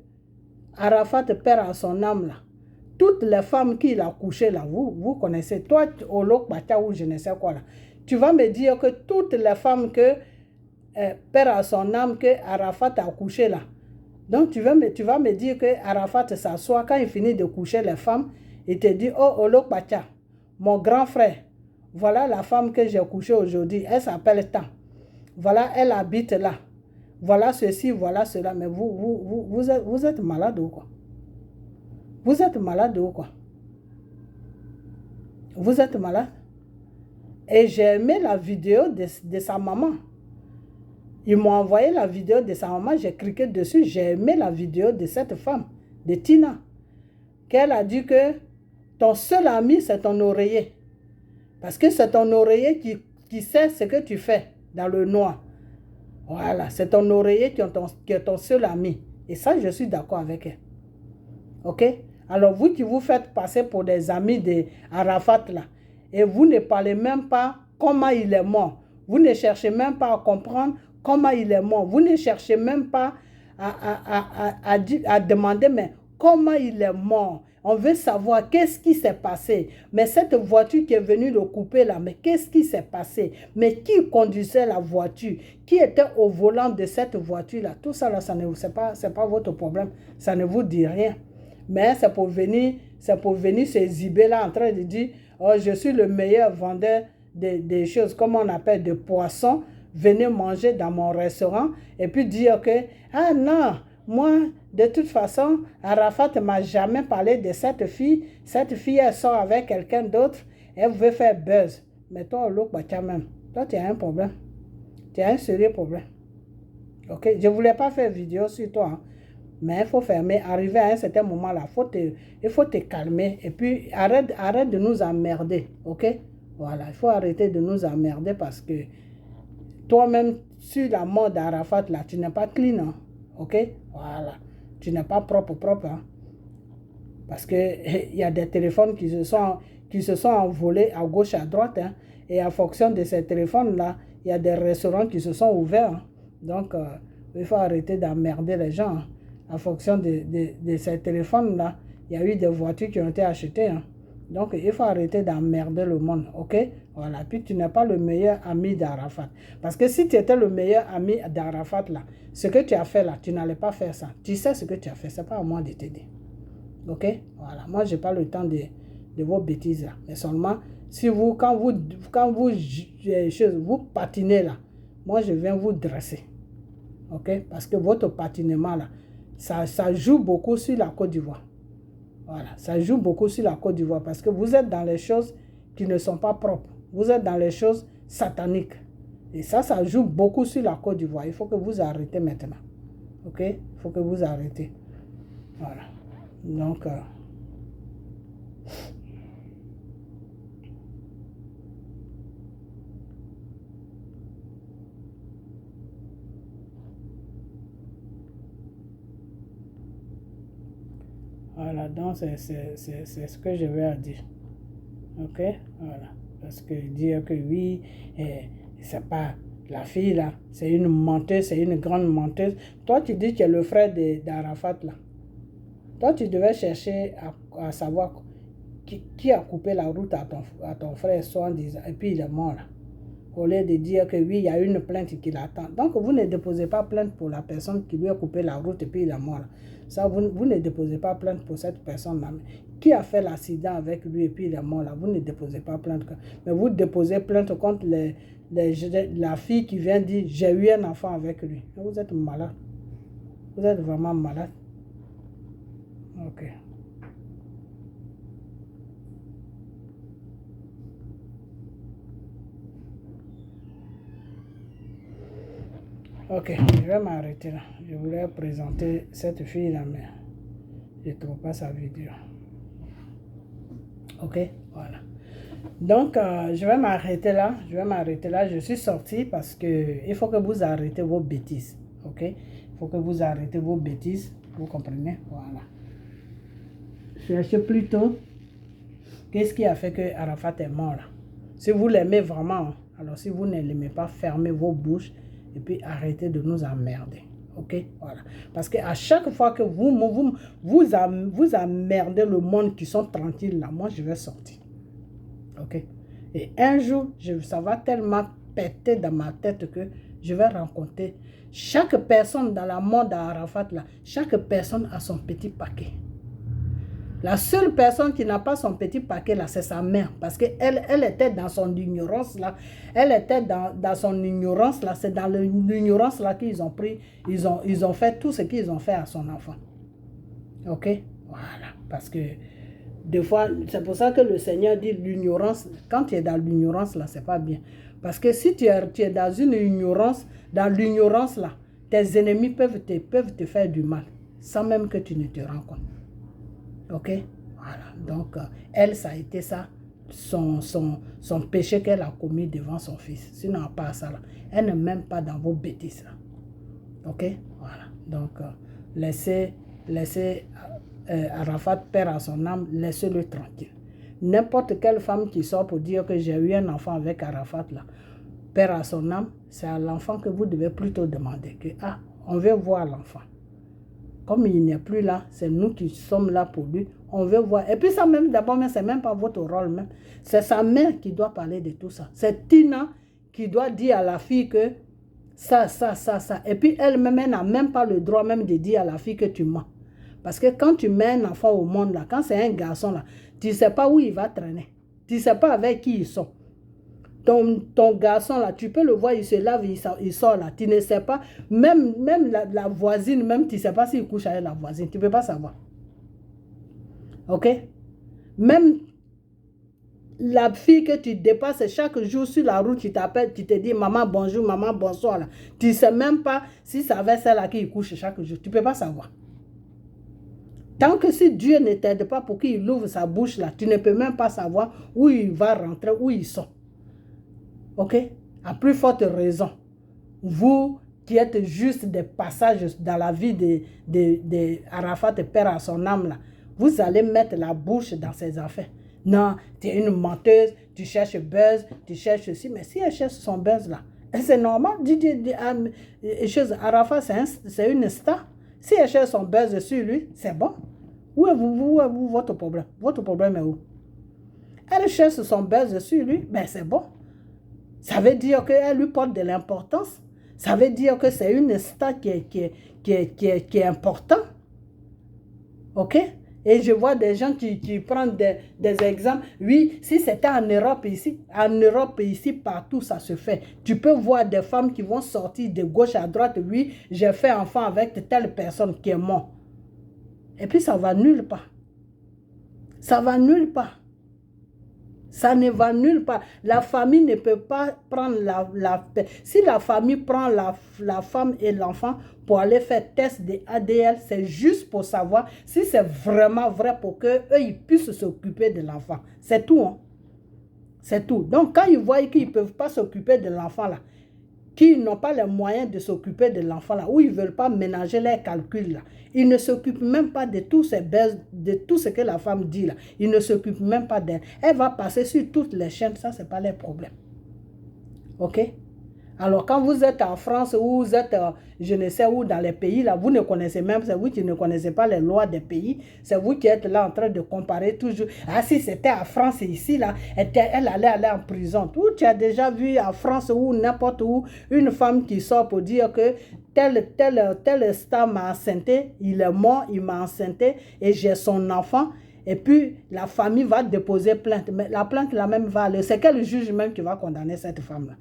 Arafat perd à son âme là. Toutes les femmes qu'il a couchées là, vous connaissez. Toi, Olok Bata ou je ne sais quoi là. tu vas me dire que toutes les femmes que père à son âme, que Arafat a couché là. Donc tu vas me dire que Arafat s'assoit quand il finit de coucher les femmes, il te dit, oh Olok Bacha, mon grand frère, voilà la femme que j'ai couchée aujourd'hui, elle s'appelle tant. Voilà, elle habite là. Voilà ceci, voilà cela. Mais vous êtes malade ou quoi? Vous êtes malade ou quoi? Vous êtes malade? Et j'ai aimé la vidéo de sa maman. Ils m'ont envoyé la vidéo de sa maman, j'ai cliqué dessus, j'ai aimé la vidéo de cette femme, de Tina. Qu'elle a dit que ton seul ami, c'est ton oreiller. Parce que c'est ton oreiller qui sait ce que tu fais dans le noir. Voilà, c'est ton oreiller qui est ton seul ami. Et ça, je suis d'accord avec elle. Ok? Alors, vous qui vous faites passer pour des amis d'Arafat là, et vous ne parlez même pas comment il est mort. Vous ne cherchez même pas à comprendre comment il est mort. Vous ne cherchez même pas à demander, mais comment il est mort. On veut savoir qu'est-ce qui s'est passé. Mais cette voiture qui est venue le couper là, mais qu'est-ce qui s'est passé? Mais qui conduisait la voiture? Qui était au volant de cette voiture là? Tout ça là, c'est pas votre problème. Ça ne vous dit rien. Mais c'est pour venir se exhiber là en train de dire, oh, je suis le meilleur vendeur des choses, comme on appelle, de poissons. Venez manger dans mon restaurant et puis dire que, ah non, moi, de toute façon, Arafat ne m'a jamais parlé de cette fille. Cette fille, elle sort avec quelqu'un d'autre. Elle veut faire buzz. Mais toi, l'autre, même. Toi, tu as un problème. Tu as un sérieux problème. Ok? Je ne voulais pas faire vidéo sur toi. Hein. Mais il faut fermer. Arriver à un certain moment là, il faut te calmer. Et puis, arrête de nous emmerder. Ok? Voilà. Il faut arrêter de nous emmerder parce que toi-même, sur la mort d'Arafat là, tu n'es pas clean. Hein? Ok? Voilà. Tu n'es pas propre. Hein? Parce qu'il y a des téléphones qui se sont envolés à gauche, à droite. Hein? Et en fonction de ces téléphones-là, il y a des restaurants qui se sont ouverts. Hein? Donc, il faut arrêter d'emmerder les gens. Hein? En fonction de ces téléphones-là, il y a eu des voitures qui ont été achetées. Hein? Donc, il faut arrêter d'emmerder le monde. Ok? Voilà. Puis, tu n'es pas le meilleur ami d'Arafat. Parce que si tu étais le meilleur ami d'Arafat, là, ce que tu as fait là, tu n'allais pas faire ça. Tu sais ce que tu as fait. Ce n'est pas à moi de t'aider. Ok? Voilà. Moi, je n'ai pas le temps de vos bêtises là. Mais seulement, si quand vous patinez là, moi, je viens vous dresser. Ok? Parce que votre patinement là, ça joue beaucoup sur la Côte d'Ivoire. Voilà. Ça joue beaucoup sur la Côte d'Ivoire parce que vous êtes dans les choses qui ne sont pas propres. Vous êtes dans les choses sataniques. Et ça joue beaucoup sur la Côte d'Ivoire. Il faut que vous arrêtez maintenant. Ok? Il faut que vous arrêtez. Voilà. Donc, voilà, donc c'est ce que je vais dire. Ok? Voilà. Parce que dire que oui, c'est pas la fille là, c'est une menteuse, c'est une grande menteuse. Toi, tu dis que tu es le frère d'Arafat là. Toi, tu devais chercher à savoir qui a coupé la route à ton frère, soit en disant, et puis il est mort là. Au lieu de dire que oui, il y a une plainte qui l'attend. Donc, vous ne déposez pas plainte pour la personne qui lui a coupé la route et puis il est mort là. Ça, vous ne déposez pas plainte pour cette personne-là. Qui a fait l'accident avec lui et puis il est mort là, vous ne déposez pas plainte. Mais vous déposez plainte contre la fille qui vient dire, j'ai eu un enfant avec lui. Vous êtes malade. Vous êtes vraiment malade. Ok. Ok, je vais m'arrêter là. Je voulais présenter cette fille-là, mais je ne trouve pas sa vidéo. Ok, voilà. Donc, je vais m'arrêter là. Je suis sortie parce que il faut que vous arrêtez vos bêtises. Ok? Il faut que vous arrêtez vos bêtises. Vous comprenez? Voilà. Cherchez plutôt qu'est-ce qui a fait que Arafat est mort là. Si vous l'aimez vraiment, alors si vous ne l'aimez pas, fermez vos bouches et puis arrêtez de nous emmerder. Ok? Voilà. Parce qu'à chaque fois que vous emmerdez le monde qui sont tranquilles là, moi je vais sortir. Ok? Et un jour, ça va tellement péter dans ma tête que je vais rencontrer chaque personne dans la mort d'Arafat, là, chaque personne a son petit paquet. La seule personne qui n'a pas son petit paquet, là, c'est sa mère. Parce qu'elle était dans son ignorance, là. Elle était dans son ignorance, là. C'est dans l'ignorance, là, qu'ils ont pris, ils ont fait tout ce qu'ils ont fait à son enfant. Ok? Voilà. Parce que, des fois, c'est pour ça que le Seigneur dit l'ignorance. Quand tu es dans l'ignorance, là, c'est pas bien. Parce que si tu es dans une ignorance, dans l'ignorance, là, tes ennemis peuvent te faire du mal, sans même que tu ne te rends compte. Ok, voilà. Donc, elle, ça a été ça, son péché qu'elle a commis devant son fils. Sinon, à part ça, là, elle n'est même pas dans vos bêtises. Là. Ok, voilà. Donc, laissez Arafat, père à son âme, laissez-le tranquille. N'importe quelle femme qui sort pour dire que j'ai eu un enfant avec Arafat, là, père à son âme, c'est à l'enfant que vous devez plutôt demander que, on veut voir l'enfant. Comme il n'est plus là, c'est nous qui sommes là pour lui. On veut voir. Et puis ça même, d'abord, c'est même pas votre rôle même. C'est sa mère qui doit parler de tout ça. C'est Tina qui doit dire à la fille que ça. Et puis elle-même, elle n'a même pas le droit même de dire à la fille que tu mens. Parce que quand tu mets un enfant au monde, là, quand c'est un garçon, là, tu ne sais pas où il va traîner. Tu ne sais pas avec qui ils sont. Ton garçon, là, tu peux le voir, il se lave, il sort là. Tu ne sais pas, même la voisine, même tu ne sais pas s'il couche avec la voisine. Tu ne peux pas savoir. Ok? Même la fille que tu dépasses chaque jour sur la route, tu t'appelles, tu te dis maman bonjour, maman bonsoir. Là. Tu ne sais même pas si c'est avec celle-là qui couche chaque jour. Tu ne peux pas savoir. Tant que si Dieu ne t'aide pas pour qu'il ouvre sa bouche là, tu ne peux même pas savoir où il va rentrer, où ils sont. Ok? À plus forte raison, vous qui êtes juste des passages dans la vie de Arafat, père à son âme, là, vous allez mettre la bouche dans ses affaires. Non, tu es une menteuse, tu cherches buzz, tu cherches ceci, mais si elle cherche son buzz là, c'est normal. Arafat, c'est une star. Si elle cherche son buzz sur lui, c'est bon. Où est votre problème? Votre problème est où? Elle cherche son buzz sur lui, ben c'est bon. Ça veut dire qu'elle lui porte de l'importance. Ça veut dire que c'est une star qui est importante. Ok? Et je vois des gens qui prennent des exemples. Oui, si c'était en Europe ici, partout ça se fait. Tu peux voir des femmes qui vont sortir de gauche à droite. Oui, j'ai fait enfant avec telle personne qui est morte. Et puis ça va nulle part. Ça va nulle part. Ça ne va nulle part. La famille ne peut pas prendre si la famille prend la femme et l'enfant pour aller faire test de ADN, c'est juste pour savoir si c'est vraiment vrai pour qu'eux, ils puissent s'occuper de l'enfant. C'est tout. Hein? C'est tout. Donc, quand ils voient qu'ils ne peuvent pas s'occuper de l'enfant là, qu'ils n'ont pas les moyens de s'occuper de l'enfant là, ou ils ne veulent pas ménager les calculs là, ils ne s'occupent même pas de tous ces baisses, de tout ce que la femme dit là. Ils ne s'occupent même pas d'elle. Elle va passer sur toutes les chaînes, ça, ce n'est pas leur problème. Ok? Alors, quand vous êtes en France ou vous êtes, je ne sais où, dans les pays, là, vous ne connaissez même, c'est vous qui ne connaissez pas les lois des pays, c'est vous qui êtes là en train de comparer toujours. Ah, si c'était en France et ici, là, elle allait aller en prison. Ou tu as déjà vu en France ou n'importe où, une femme qui sort pour dire que tel star m'a enceinté, il est mort, il m'a enceinté et j'ai son enfant. Et puis, la famille va déposer plainte. Mais la plainte, là même, va aller. C'est quel juge même qui va condamner cette femme-là?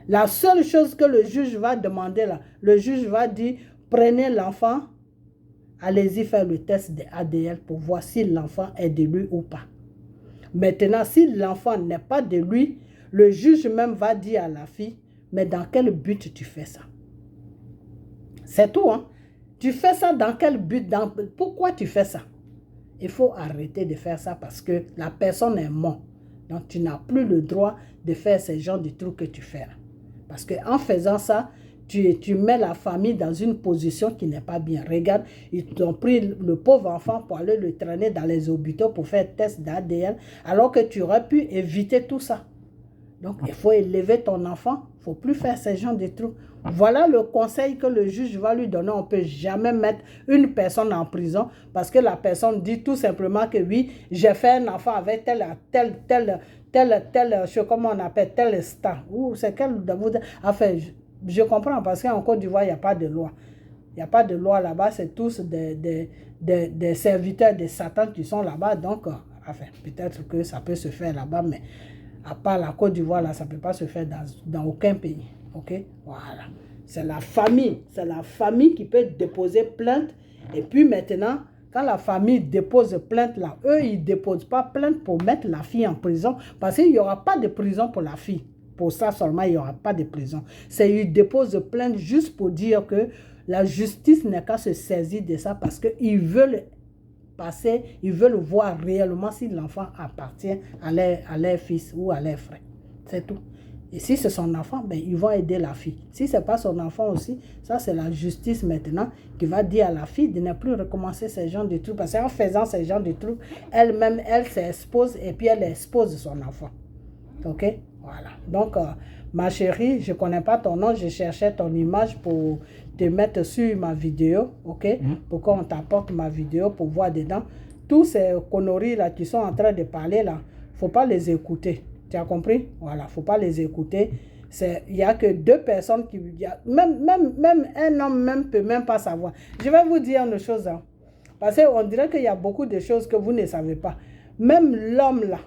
La seule chose que le juge va demander là, le juge va dire, prenez l'enfant, allez-y faire le test de ADN pour voir si l'enfant est de lui ou pas. Maintenant, si l'enfant n'est pas de lui, le juge même va dire à la fille, mais dans quel but tu fais ça? C'est tout, hein? Tu fais ça dans quel but? Pourquoi tu fais ça? Il faut arrêter de faire ça parce que la personne est morte. Donc, tu n'as plus le droit de faire ce genre de trucs que tu fais là. Parce qu'en faisant ça, tu mets la famille dans une position qui n'est pas bien. Regarde, ils ont pris le pauvre enfant pour aller le traîner dans les hôpitaux pour faire test d'ADN, alors que tu aurais pu éviter tout ça. Donc, il faut élever ton enfant. Il ne faut plus faire ce genre de trucs. Voilà le conseil que le juge va lui donner. On ne peut jamais mettre une personne en prison parce que la personne dit tout simplement que oui, j'ai fait un enfant avec comment on appelle, tel star. Ou c'est quel de vous... Enfin, je comprends parce qu'en Côte d'Ivoire, il n'y a pas de loi. Il n'y a pas de loi là-bas, c'est tous des serviteurs de Satan qui sont là-bas. Donc, enfin, peut-être que ça peut se faire là-bas, mais à part la Côte d'Ivoire, là, ça ne peut pas se faire dans aucun pays. Ok? Voilà. C'est la famille qui peut déposer plainte. Et puis maintenant, quand la famille dépose plainte là, eux, ils ne déposent pas plainte pour mettre la fille en prison parce qu'il n'y aura pas de prison pour la fille. Pour ça seulement, il n'y aura pas de prison. C'est ils déposent plainte juste pour dire que la justice n'est qu'à se saisir de ça parce qu'ils veulent ils veulent voir réellement si l'enfant appartient à leur fils ou à leur frère. C'est tout. Et si c'est son enfant, ben, ils vont aider la fille. Si ce n'est pas son enfant aussi, ça c'est la justice maintenant qui va dire à la fille de ne plus recommencer ce genre de trucs. Parce qu'en faisant ce genre de trucs, elle-même, elle s'expose et puis elle expose son enfant. Ok? Voilà. Donc, ma chérie, je ne connais pas ton nom, je cherchais ton image pour te mettre sur ma vidéo. Ok? Pour qu'on t'apporte ma vidéo pour voir dedans. Tous ces conneries là qui sont en train de parler là, il ne faut pas les écouter. Tu as compris? Voilà, il ne faut pas les écouter. Il n'y a que 2 personnes qui... Même un homme ne peut même pas savoir. Je vais vous dire une chose. Hein, parce qu'on dirait qu'il y a beaucoup de choses que vous ne savez pas. Même l'homme là,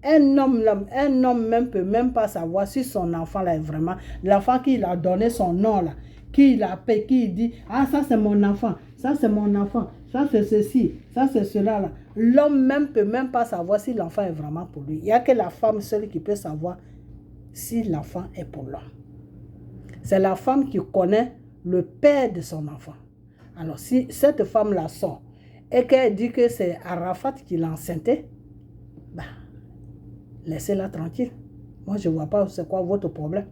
un homme même peut même pas savoir si son enfant là est vraiment... L'enfant qui il a donné son nom là, qui il appelle, qui il dit, ah ça c'est mon enfant, ça c'est mon enfant, ça c'est ceci, ça c'est cela là. L'homme même peut même pas savoir si l'enfant est vraiment pour lui. Il n'y a que la femme seule qui peut savoir si l'enfant est pour l'homme. C'est la femme qui connaît le père de son enfant. Alors si cette femme-là sort et qu'elle dit que c'est Arafat qui l'a enceinté, bah, laissez-la tranquille. Moi je ne vois pas c'est quoi votre problème.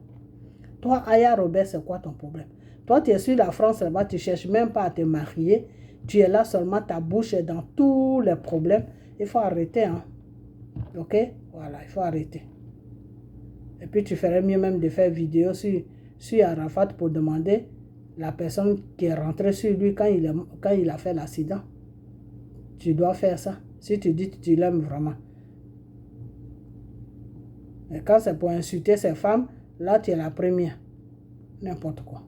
Toi, Aya Robert, c'est quoi ton problème? Toi, tu es sur la France là-bas, tu ne cherches même pas à te marier. Tu es là seulement, ta bouche est dans tous les problèmes. Il faut arrêter, hein. Ok? Voilà, il faut arrêter. Et puis, tu ferais mieux même de faire vidéo sur Arafat pour demander la personne qui est rentrée sur lui quand il a fait l'accident. Tu dois faire ça. Si tu dis que tu l'aimes vraiment. Et quand c'est pour insulter ces femmes, là, tu es la première. N'importe quoi.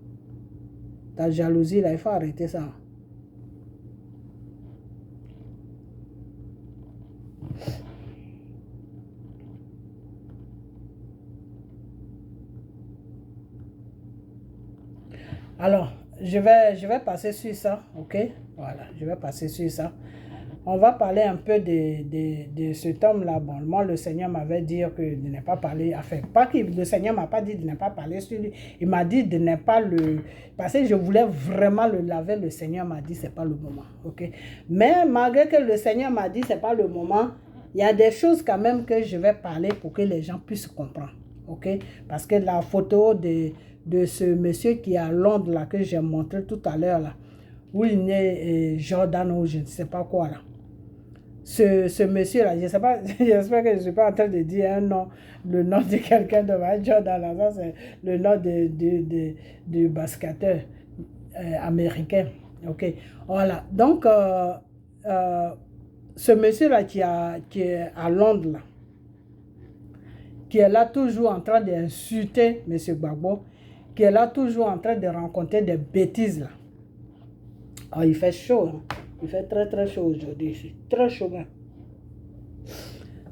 Ta jalousie, là, il faut arrêter ça. Alors, je vais passer sur ça, ok? Voilà, je vais passer sur ça. On va parler un peu de cet homme-là. Bon, moi, le Seigneur m'avait dit que de ne pas parler, enfin, pas que le Seigneur m'a pas dit de ne pas parler sur lui. Il m'a dit de ne pas le... Parce que je voulais vraiment le laver, le Seigneur m'a dit c'est pas le moment, ok? Mais malgré que le Seigneur m'a dit c'est pas le moment, il y a des choses quand même que je vais parler pour que les gens puissent comprendre, ok? Parce que la photo de ce monsieur qui est à Londres, là, que j'ai montré tout à l'heure, là, où il est Jordan ou je ne sais pas quoi, là. Ce monsieur-là, je ne sais pas, j'espère que je ne suis pas en train de dire un nom, le nom de quelqu'un de Jordan, là, ça c'est le nom du basketteur américain, ok? Voilà, donc, ce monsieur-là qui est à Londres, là, qui est là toujours en train d'insulter M. Gbagbo, qui est là toujours en train de rencontrer des bêtises, là. Oh, il fait chaud, hein? Il fait très très chaud aujourd'hui, c'est très chaud. Hein?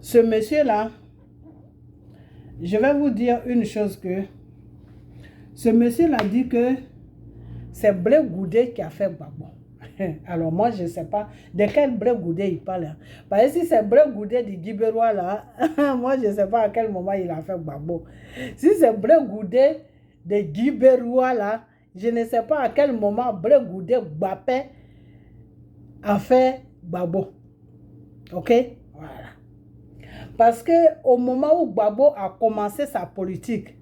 Ce monsieur-là, je vais vous dire une chose que ce monsieur-là dit que c'est Blé Goudé qui a fait Gbagbo. Alors moi, je ne sais pas de quel Blé Goudé il parle. Hein? Parce que si c'est Blé Goudé du Guibérois là, moi je ne sais pas à quel moment il a fait Gbagbo. Si c'est Blé Goudé de Guibérois là, je ne sais pas à quel moment Blé Goudé Gbapé a fait Gbagbo. Ok? Voilà. Parce que au moment où Gbagbo a commencé sa politique,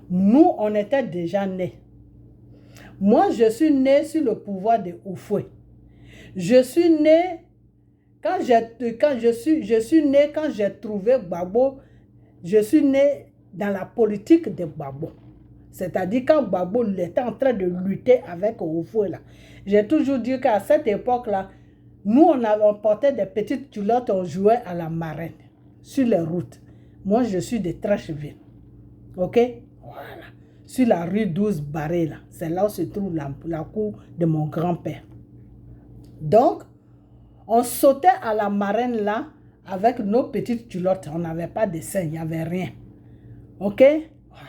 nous, on était déjà nés. Moi, je suis né sur le pouvoir de Oufoué. Je suis né quand j'ai trouvé Gbagbo, je suis né dans la politique de Gbagbo. C'est-à-dire quand Gbagbo était en train de lutter avec Oufoué là. J'ai toujours dit qu'à cette époque-là, nous, on portait des petites culottes, on jouait à la marraine. sur les routes. Moi, je suis de Trècheville. OK? Voilà. Sur la rue 12 Barré, là. C'est là où se trouve la cour de mon grand-père. Donc, on sautait à la marraine là avec nos petites culottes. On n'avait pas de seins, il n'y avait rien. OK? Voilà.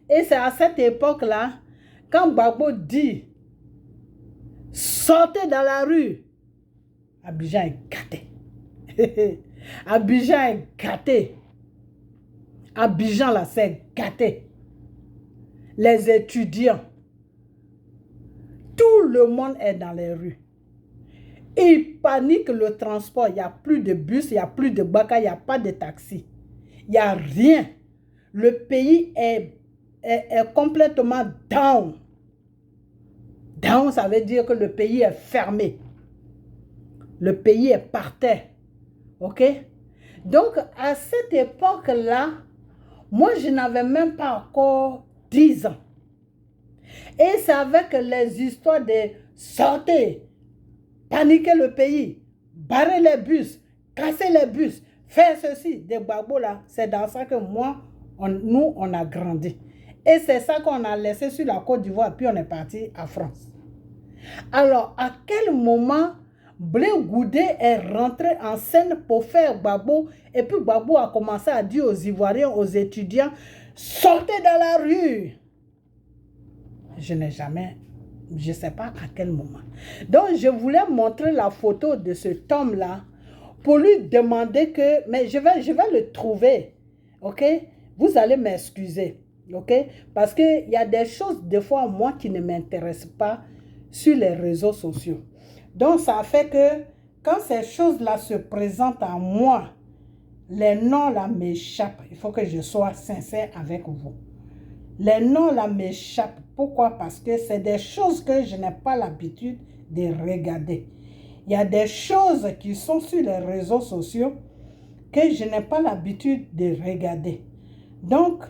Et c'est à cette époque-là, quand Gbagbo dit « Sortez dans la rue », Abidjan est gâté. Abidjan est gâté. Abidjan là, c'est gâté. Les étudiants, tout le monde est dans les rues. Ils paniquent le transport. Il n'y a plus de bus, il n'y a plus de baka, il n'y a pas de taxi. Il n'y a rien. Le pays est complètement down. Down, ça veut dire que le pays est fermé. Le pays est par terre. OK? Donc, à cette époque-là, moi, je n'avais même pas encore 10 ans. Et c'est avec les histoires de sortir, paniquer le pays, barrer les bus, casser les bus, faire ceci, des Gbagbo là. C'est dans ça que nous, on a grandi. Et c'est ça qu'on a laissé sur la Côte d'Ivoire, puis on est parti à France. Alors, à quel moment Blé Goudé est rentré en scène pour faire Gbagbo, et puis Gbagbo a commencé à dire aux Ivoiriens, aux étudiants, sortez dans la rue. Je n'ai jamais, je ne sais pas à quel moment. Donc, je voulais montrer la photo de cet homme-là pour lui demander que, mais je vais le trouver, ok? Vous allez m'excuser, ok? Parce qu'il y a des choses, des fois, moi, qui ne m'intéressent pas sur les réseaux sociaux. Donc, ça fait que quand ces choses-là se présentent à moi, les noms là m'échappent. Il faut que je sois sincère avec vous. Les noms là m'échappent. Pourquoi? Parce que c'est des choses que je n'ai pas l'habitude de regarder. Il y a des choses qui sont sur les réseaux sociaux que je n'ai pas l'habitude de regarder. Donc,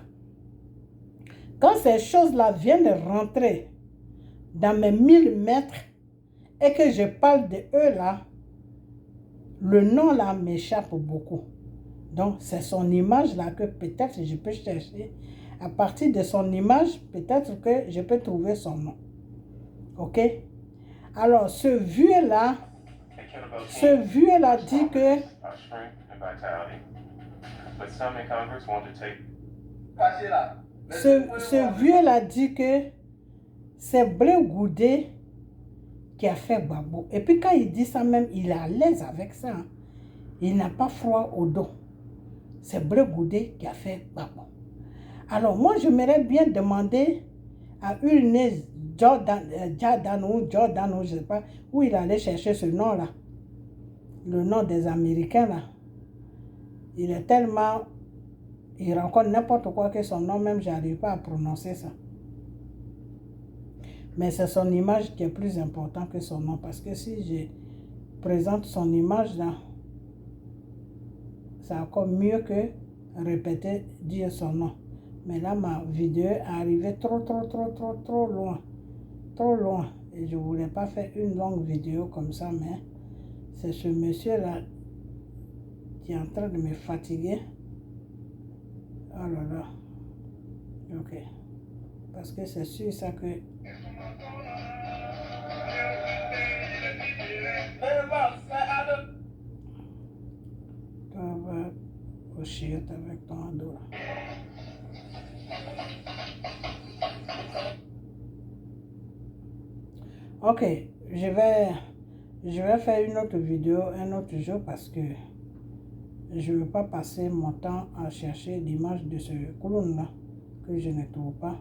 quand ces choses-là viennent de rentrer dans mes 1000 mètres, et que je parle de eux là, le nom là m'échappe beaucoup. Donc, c'est son image là que peut-être je peux chercher. À partir de son image, peut-être que je peux trouver son nom. OK? Alors, ce vieux là dit que... Ce vieux là dit que c'est Blé Goudé qui a fait Gbagbo. Et puis quand il dit ça même, il est à l'aise avec ça. Hein. Il n'a pas froid au dos. C'est Blé Goudé qui a fait Gbagbo. Alors moi, j'aimerais bien demander à une Jordan, je ne sais pas, où il allait chercher ce nom-là. Le nom des Américains, là. Il est tellement... Il rencontre n'importe quoi que son nom, même, je n'arrive pas à prononcer ça. Mais c'est son image qui est plus importante que son nom. Parce que si je présente son image là, c'est encore mieux que répéter, dire son nom. Mais là, ma vidéo est arrivée trop loin. Trop loin. Et je ne voulais pas faire une longue vidéo comme ça, mais c'est ce monsieur-là qui est en train de me fatiguer. Oh là là. Ok. Parce que c'est sûr ça que... Tu vas au chiotte avec ton ado là. Ok, je vais faire une autre vidéo un autre jour parce que je ne veux pas passer mon temps à chercher l'image de ce clown là que je ne trouve pas.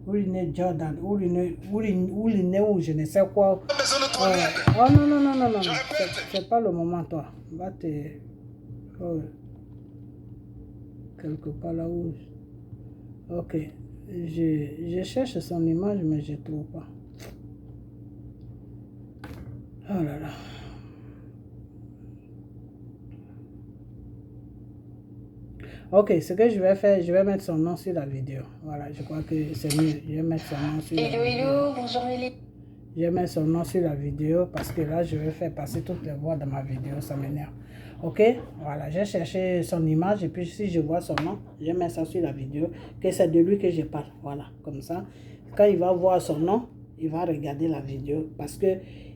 Où il est Jordan, où il est, où je ne sais quoi. Oh non, c'est pas le moment toi. Va te... Oh. Quelque part là où... Ok, je cherche son image mais je ne trouve pas. Oh là là. Ok, ce que je vais faire, je vais mettre son nom sur la vidéo. Voilà, je crois que c'est mieux. Je vais mettre son nom sur la vidéo. Hello, bonjour Mélie. Je vais mettre son nom sur la vidéo parce que là, je vais faire passer toutes les voix de ma vidéo. Ça m'énerve. Ok, voilà, j'ai cherché son image et puis si je vois son nom, je mets ça sur la vidéo, que c'est de lui que je parle. Voilà, comme ça, quand il va voir son nom, il va regarder la vidéo parce que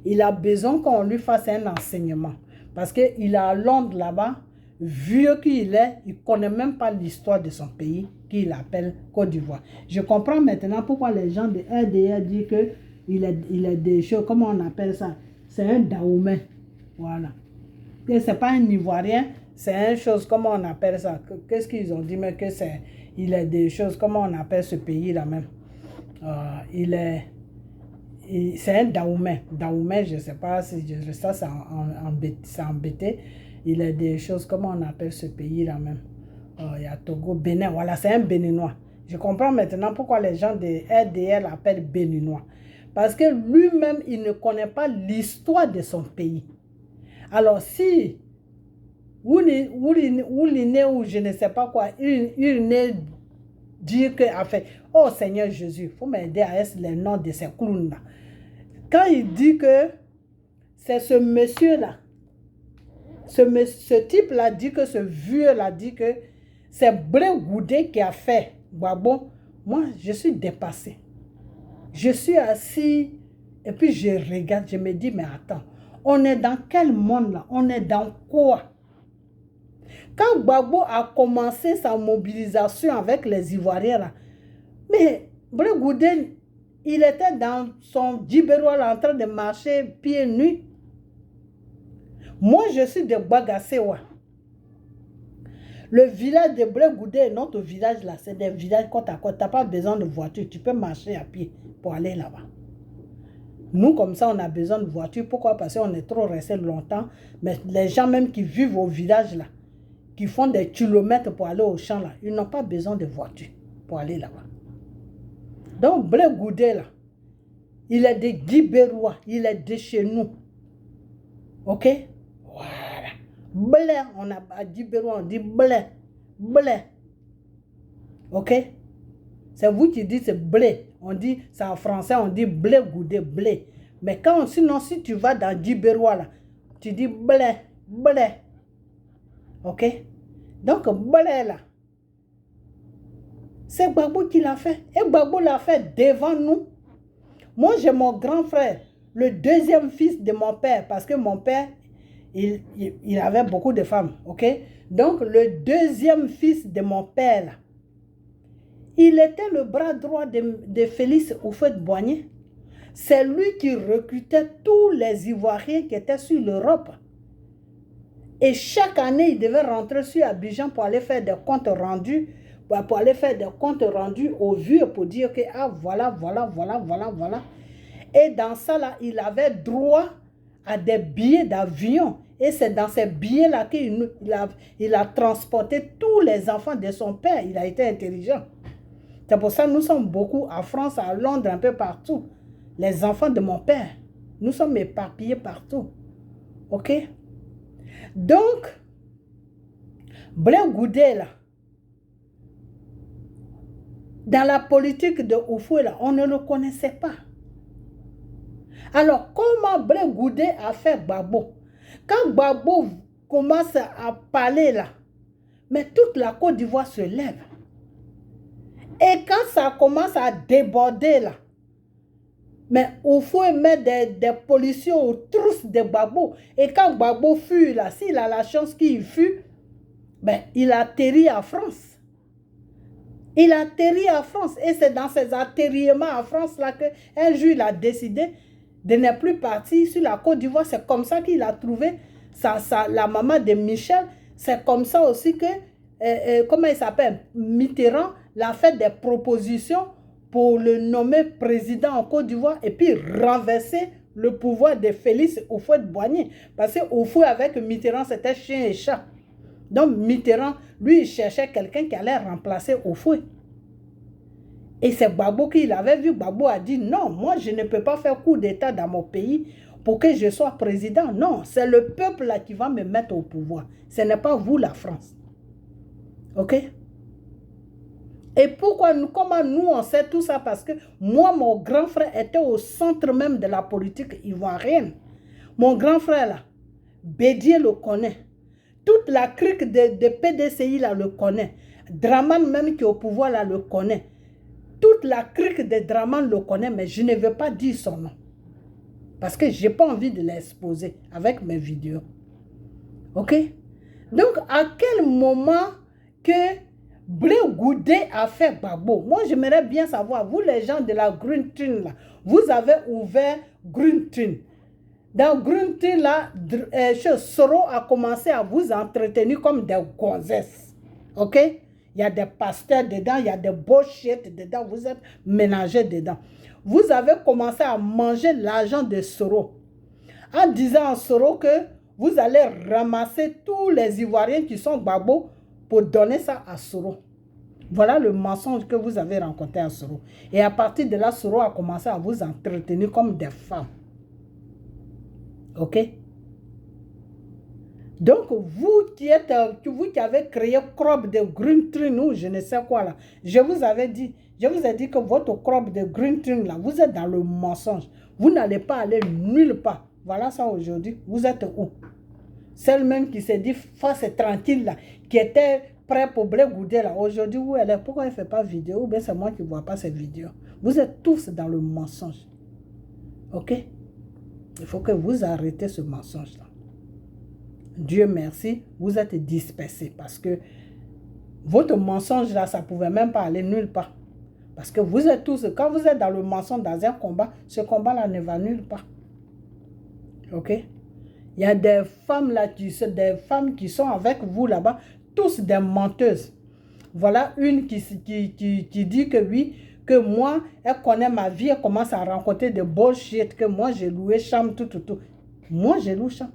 il a besoin qu'on lui fasse un enseignement. Parce qu'il est à Londres là-bas, vieux qu'il est, il ne connaît même pas l'histoire de son pays qu'il appelle Côte d'Ivoire. Je comprends maintenant pourquoi les gens de RDR disent qu'il est des choses, comment on appelle ça? C'est un Dahomey. Voilà. Que ce n'est pas un Ivoirien, c'est une chose, comment on appelle ça? Qu'est-ce qu'ils ont dit? Mais que c'est, il est des choses, comment on appelle ce pays-là même? C'est un Dahomey. Dahomey, je ne sais pas si ça, c'est embêté. Il est des choses, comment on appelle ce pays-là même? Il y a Togo, Bénin, voilà, c'est un Béninois. Je comprends maintenant pourquoi les gens de RDR l'appellent Béninois. Parce que lui-même, il ne connaît pas l'histoire de son pays. Alors, si ou je ne sais pas quoi, il ne dit que, en fait, oh Seigneur Jésus, il faut m'aider à être les noms de ces clowns-là. Quand il dit que c'est ce monsieur-là, ce type-là dit que ce vieux-là dit que c'est Blé Goudé qui a fait Gbagbo. Moi, je suis dépassé. Je suis assis et puis je regarde, je me dis, mais attends, on est dans quel monde là? On est dans quoi? Quand Gbagbo a commencé sa mobilisation avec les Ivoiriens là, mais Blé Goudé, il était dans son Djibérois en train de marcher pieds nus. Moi, je suis de Bagasewa. Le village de Blé Goudé, notre village là, c'est des villages côte à côte. Tu n'as pas besoin de voiture, tu peux marcher à pied pour aller là-bas. Nous, comme ça, on a besoin de voiture. Pourquoi? Parce qu'on est trop resté longtemps. Mais les gens même qui vivent au village là, qui font des kilomètres pour aller au champ là, ils n'ont pas besoin de voiture pour aller là-bas. Donc, Blé Goudé là, il est de Guibérois, il est de chez nous. Ok? Voilà. Blé, on a à Guibérois, on dit blé. Blé. Ok? C'est vous qui dites blé. On dit, c'est en français, on dit Blé Goudé, blé. Mais sinon, si tu vas dans Guibérois là, tu dis blé, blé. Ok? Donc, blé là, c'est Gbagbo qui l'a fait. Et Gbagbo l'a fait devant nous. Moi, j'ai mon grand frère, le deuxième fils de mon père, parce que mon père, il avait beaucoup de femmes, ok? Donc, le deuxième fils de mon père, là, il était le bras droit de Félix Houphouët-Boigny. C'est lui qui recrutait tous les Ivoiriens qui étaient sur l'Europe. Et chaque année, il devait rentrer sur Abidjan pour aller faire des comptes rendus, pour aller faire des comptes rendus aux vieux pour dire que, ah, voilà. Et dans ça, là, il avait droit à des billets d'avion. Et c'est dans ces billets-là qu'il a transporté tous les enfants de son père. Il a été intelligent. C'est pour ça que nous sommes beaucoup en France, à Londres, un peu partout. Les enfants de mon père, nous sommes éparpillés partout. Ok? Donc, Blé Goudé, là, dans la politique de Houphouët, là, on ne le connaissait pas. Alors, comment Blé Goudé a fait Gbagbo? Quand Gbagbo commence à parler là, mais toute la Côte d'Ivoire se lève. Et quand ça commence à déborder là, mais Houphouët met des policiers aux trousses de Gbagbo. Et quand Gbagbo fuit là, s'il a la chance qu'il fuit, ben, il atterrit en France. Il atterrit en France. Et c'est dans ces atterrissements en France là qu'un jour il a décidé de ne plus partir sur la Côte d'Ivoire. C'est comme ça qu'il a trouvé la maman de Michel. C'est comme ça aussi que, comment il s'appelle, Mitterrand l'a fait des propositions pour le nommer président en Côte d'Ivoire et puis renverser le pouvoir de Félix Houphouët-Boigny. Parce que Houphouët avec Mitterrand, c'était chien et chat. Donc Mitterrand, lui, il cherchait quelqu'un qui allait remplacer Houphouët. Et c'est Gbagbo qui l'avait vu. Gbagbo a dit, non, moi, je ne peux pas faire coup d'État dans mon pays pour que je sois président. Non, c'est le peuple là qui va me mettre au pouvoir. Ce n'est pas vous, la France. Ok? Et pourquoi comment nous on sait tout ça? Parce que moi, mon grand frère était au centre même de la politique ivoirienne. Mon grand frère là, Bédier le connaît. Toute la crique de PDCI là le connaît. Draman même qui est au pouvoir là le connaît. Toute la crique de Draman le connaît, mais je ne veux pas dire son nom. Parce que je n'ai pas envie de l'exposer avec mes vidéos. Ok? Donc, à quel moment que Blé Goudé a fait Gbagbo? Moi, j'aimerais bien savoir, vous les gens de la Green Tree là, vous avez ouvert Green Tree. Dans Green Tree là, Soro a commencé à vous entretenir comme des gonzesses. Ok? Il y a des pasteurs dedans, il y a des bullshit dedans, vous êtes ménagés dedans. Vous avez commencé à manger l'argent de Soro. En disant à Soro que vous allez ramasser tous les Ivoiriens qui sont Gbagbo pour donner ça à Soro. Voilà le mensonge que vous avez rencontré à Soro. Et à partir de là, Soro a commencé à vous entretenir comme des femmes. Ok? Donc, vous qui avez créé crop de Green Tree, ou je ne sais quoi là, je vous ai dit que votre crop de Green Tree là, vous êtes dans le mensonge. Vous n'allez pas aller nulle part. Voilà ça aujourd'hui. Vous êtes où? Celle même qui s'est dit face tranquille là, qui était prêt pour Blé Goudé là, aujourd'hui où elle est? Pourquoi elle ne fait pas vidéo? Ou bien c'est moi qui ne vois pas ces vidéos? Vous êtes tous dans le mensonge. Ok? Il faut que vous arrêtez ce mensonge là. Dieu merci, vous êtes dispersés parce que votre mensonge là, ça ne pouvait même pas aller nulle part. Parce que vous êtes tous, quand vous êtes dans le mensonge, dans un combat, ce combat là ne va nulle part. Ok? Il y a des femmes là, des femmes qui sont avec vous là-bas, tous des menteuses. Voilà une qui dit que oui, que moi, elle connaît ma vie, elle commence à rencontrer des bullshit, que moi j'ai loué chambre, tout. Moi j'ai loué chambre.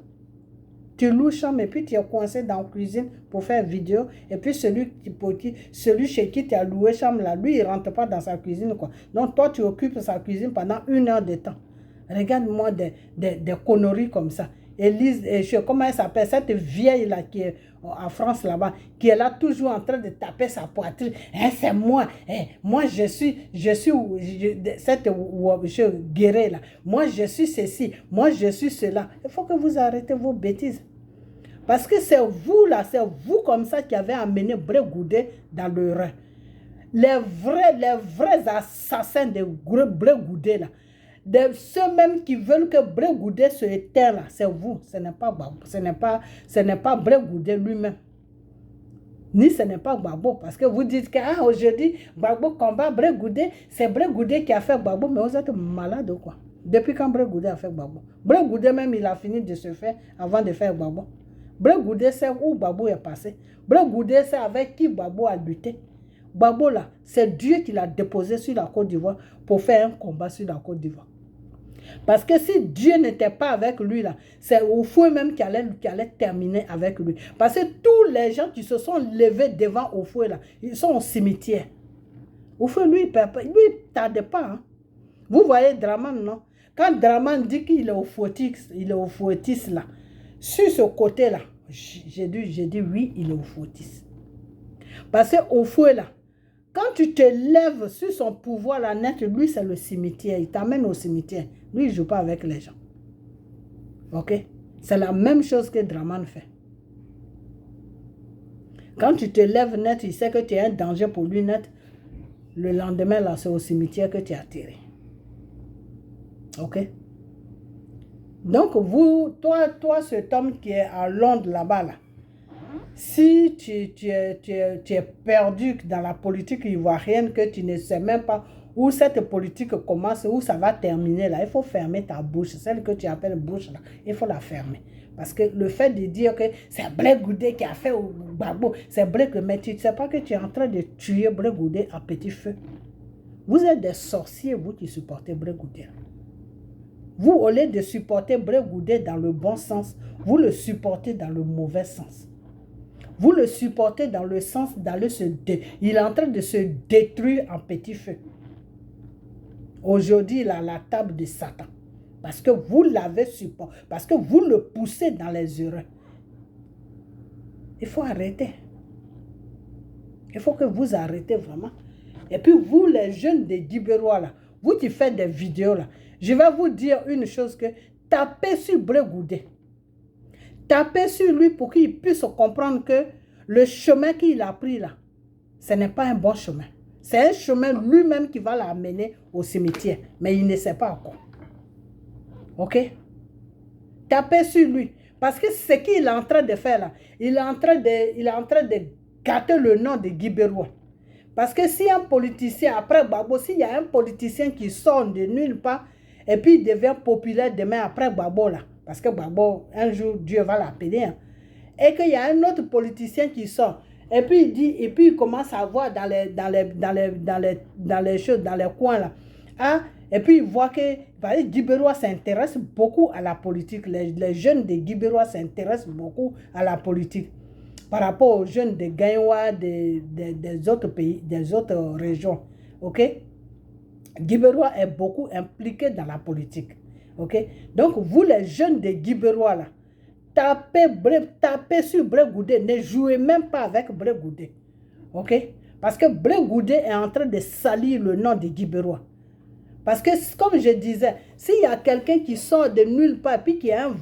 Tu loues chambre et puis tu es coincé dans la cuisine pour faire vidéo. Et puis celui chez qui tu as loué chambre là, lui il ne rentre pas dans sa cuisine quoi. Donc toi tu occupes sa cuisine pendant 1 heure de temps. Regarde-moi des conneries comme ça. Élise, comment elle s'appelle, cette vieille là qui est en France là-bas, qui est là toujours en train de taper sa poitrine. Hein, c'est moi. Hein, moi je suis cette guérée là. Moi je suis ceci. Moi je suis cela. Il faut que vous arrêtez vos bêtises. Parce que c'est vous là, c'est vous comme ça qui avez amené Blé Goudé dans le Rhin. Les vrais assassins de Blé Goudé là. Ceux même qui veulent que Blé Goudé se éteigne là, c'est vous, ce n'est pas Gbagbo, ce n'est pas Blé Goudé lui-même. Ni ce n'est pas Gbagbo, parce que vous dites que aujourd'hui, Gbagbo combat Blé Goudé, c'est Blé Goudé qui a fait Gbagbo, mais vous êtes malade ou quoi? Depuis quand Blé Goudé a fait Gbagbo? Blé Goudé même, il a fini de se faire avant de faire Gbagbo. Blé Goudé sait où Gbagbo est passé. Blé Goudé sait avec qui Gbagbo a lutté. Gbagbo là, c'est Dieu qui l'a déposé sur la Côte d'Ivoire pour faire un combat sur la Côte d'Ivoire. Parce que si Dieu n'était pas avec lui là, c'est au feu même qui allait terminer avec lui. Parce que tous les gens qui se sont levés devant au feu là, ils sont au cimetière. Au feu, lui, il ne tardait pas. Hein. Vous voyez Draman, non? Quand Draman dit qu'il est au fouettis là, sur ce côté là, j'ai dit oui, il est au fouettis. Parce qu'au feu là, quand tu te lèves sur son pouvoir là net, lui c'est le cimetière, il t'amène au cimetière. Lui il ne joue pas avec les gens. Ok? C'est la même chose que Draman fait. Quand tu te lèves net, il sait que tu es un danger pour lui net. Le lendemain là, c'est au cimetière que tu es atterré. Ok? Donc toi cet homme qui est à Londres là-bas là, si tu es perdu dans la politique ivoirienne, que tu ne sais même pas où cette politique commence, où ça va terminer, là, il faut fermer ta bouche. Celle que tu appelles bouche, là, il faut la fermer. Parce que le fait de dire que c'est Blé Goudé qui a fait au Gbagbo, c'est Blé Goudé, mais tu ne sais pas que tu es en train de tuer Blé Goudé à petit feu. Vous êtes des sorciers, vous qui supportez Blé Goudé. Vous, au lieu de supporter Blé Goudé dans le bon sens, vous le supportez dans le mauvais sens. Vous le supportez dans le sens d'aller il est en train de se détruire en petit feu. Aujourd'hui, il a la table de Satan. Parce que vous l'avez supporté. Parce que vous le poussez dans les erreurs. Il faut arrêter. Il faut que vous arrêtez vraiment. Et puis vous, les jeunes de Dibérois, là, vous qui faites des vidéos, là, je vais vous dire une chose que tapez sur Blé Goudé. Tapez sur lui pour qu'il puisse comprendre que le chemin qu'il a pris là, ce n'est pas un bon chemin. C'est un chemin lui-même qui va l'amener au cimetière. Mais il ne sait pas encore. Ok? Tapez sur lui. Parce que ce qu'il est en train de faire là, il est en train de gâter le nom de Guy Bérois. Parce que si un politicien, après Gbagbo, s'il y a un politicien qui sort de nulle part, et puis il devient populaire demain après Gbagbo là, parce que Gbagbo, un jour, Dieu va l'appeler, hein, et qu'il y a un autre politicien qui sort, et puis il dit, et puis il commence à voir dans les choses, dans les coins là, hein, et puis il voit que Guy Bérois s'intéresse beaucoup à la politique. Les jeunes de Guy Bérois s'intéressent beaucoup à la politique par rapport aux jeunes de Gaïwa, des autres pays, des autres régions. Ok? Guy Bérois est beaucoup impliqué dans la politique. Ok? Donc, vous les jeunes de Guy Bérois là, tapez sur Blé Goudé. Ne jouez même pas avec Blé Goudé. Ok? Parce que Blé Goudé est en train de salir le nom de Guy Bérois. Parce que, comme je disais, s'il y a quelqu'un qui sort de nulle part, puis qui est un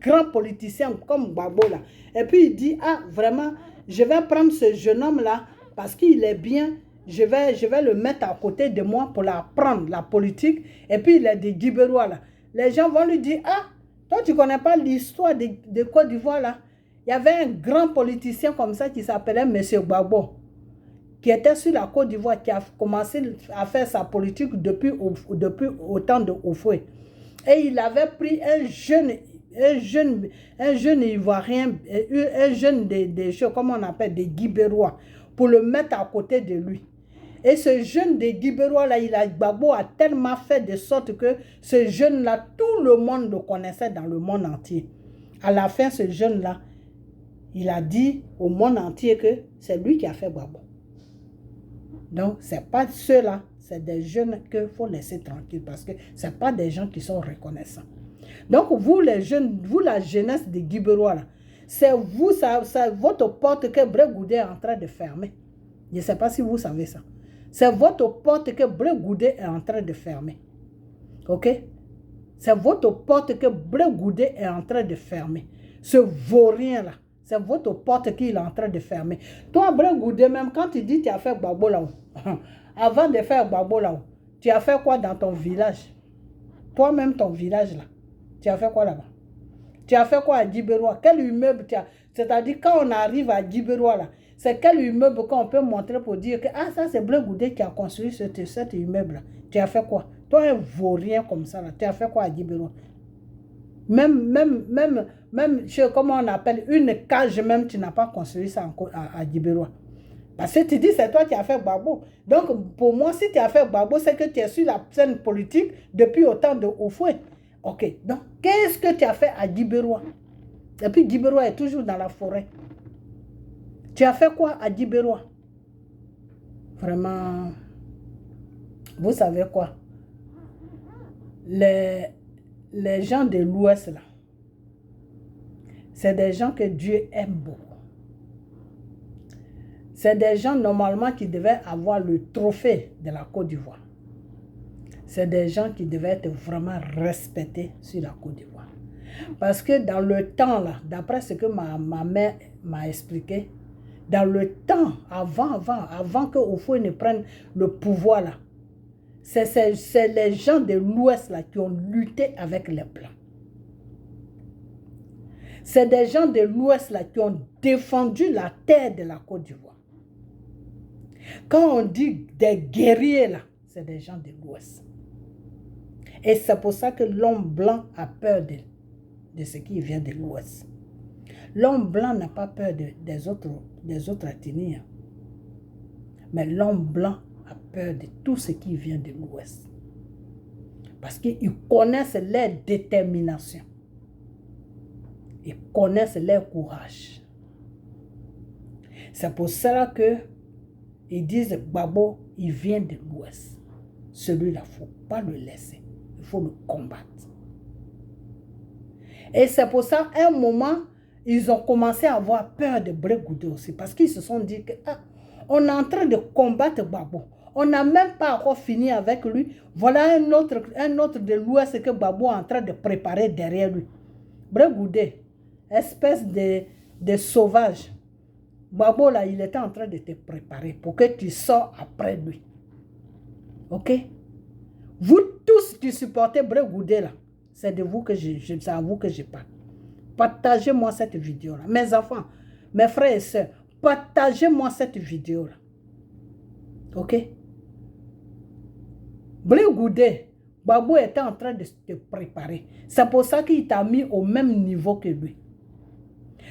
grand politicien comme Gbagbo là, et puis il dit, ah, vraiment, je vais prendre ce jeune homme-là, parce qu'il est bien, je vais le mettre à côté de moi pour l'apprendre, la politique, et puis il est de Guy Bérois là. Les gens vont lui dire, ah, toi tu ne connais pas l'histoire de Côte d'Ivoire là. Il y avait un grand politicien comme ça qui s'appelait M. Gbagbo, qui était sur la Côte d'Ivoire, qui a commencé à faire sa politique depuis au temps de Houphouët. Et il avait pris un jeune Ivoirien, un jeune comment on appelle, des Guy Bérois, pour le mettre à côté de lui. Et ce jeune de Guy Bérois là, Gbagbo a tellement fait de sorte que ce jeune là, tout le monde le connaissait dans le monde entier. À la fin, ce jeune là, il a dit au monde entier que c'est lui qui a fait Gbagbo. Donc, ce n'est pas ceux-là, c'est des jeunes qu'il faut laisser tranquilles parce que ce n'est pas des gens qui sont reconnaissants. Donc, vous les jeunes, vous la jeunesse de Guy Bérois, c'est vous, c'est votre porte que Blé Goudé est en train de fermer. Je ne sais pas si vous savez ça. C'est votre porte que Blé Goudé est en train de fermer. Ok? C'est votre porte que Blé Goudé est en train de fermer. Ce vaurien-là. C'est votre porte qu'il est en train de fermer. Toi, Blé Goudé, même quand tu dis que tu as fait Gbagbo là-haut, avant de faire Gbagbo là-haut, tu as fait quoi dans ton village? Toi-même, ton village là, tu as fait quoi là-bas? Tu as fait quoi à Guy Bérois? Quel immeuble tu as? C'est-à-dire, quand on arrive à Guy Bérois là, c'est quel immeuble qu'on peut montrer pour dire que ah, ça c'est Blé Goudé qui a construit cet immeuble là? Tu as fait quoi? Toi, un vaurien comme ça là, tu as fait quoi à Guy Bérois? Même, comment on appelle, une cage même, tu n'as pas construit ça à Guy Bérois. Parce que tu dis, c'est toi qui as fait Gbagbo. Donc, pour moi, si tu as fait Gbagbo, c'est que tu es sur la scène politique depuis autant de Houphouët. Ok, donc, qu'est-ce que tu as fait à Guy Bérois? Et puis, Guy Bérois est toujours dans la forêt. Tu as fait quoi à Guy Bérois? Vraiment, vous savez quoi? Les gens de l'Ouest, là, c'est des gens que Dieu aime beaucoup. C'est des gens, normalement, qui devaient avoir le trophée de la Côte d'Ivoire. C'est des gens qui devaient être vraiment respectés sur la Côte d'Ivoire. Parce que dans le temps, là, d'après ce que ma mère m'a expliqué, dans le temps, avant que Houphouët ne prenne le pouvoir, là, c'est les gens de l'Ouest là qui ont lutté avec les Blancs. C'est des gens de l'Ouest là qui ont défendu la terre de la Côte d'Ivoire. Quand on dit des guerriers là, c'est des gens de l'Ouest. Et c'est pour ça que l'homme blanc a peur de ce qui vient de l'Ouest. L'homme blanc n'a pas peur des autres ethnies. Mais l'homme blanc a peur de tout ce qui vient de l'Ouest. Parce qu'ils connaissent leur détermination. Ils connaissent leur courage. C'est pour cela que ils disent Gbagbo, il vient de l'Ouest. Celui-là, il ne faut pas le laisser. Il faut le combattre. Et c'est pour ça, à un moment, ils ont commencé à avoir peur de Blé Goudé aussi. Parce qu'ils se sont dit que on est en train de combattre Gbagbo. On n'a même pas encore fini avec lui. Voilà un autre de l'Ouest que Gbagbo est en train de préparer derrière lui. Blé Goudé, espèce de sauvage. Gbagbo là, il était en train de te préparer pour que tu sors après lui. Ok? Vous tous qui supportez Bray Goudé là, c'est de vous que c'est à vous que je parle. Partagez-moi cette vidéo là. Mes enfants, mes frères et sœurs, partagez-moi cette vidéo là. Ok? Bray Goudé, Gbagbo était en train de te préparer. C'est pour ça qu'il t'a mis au même niveau que lui.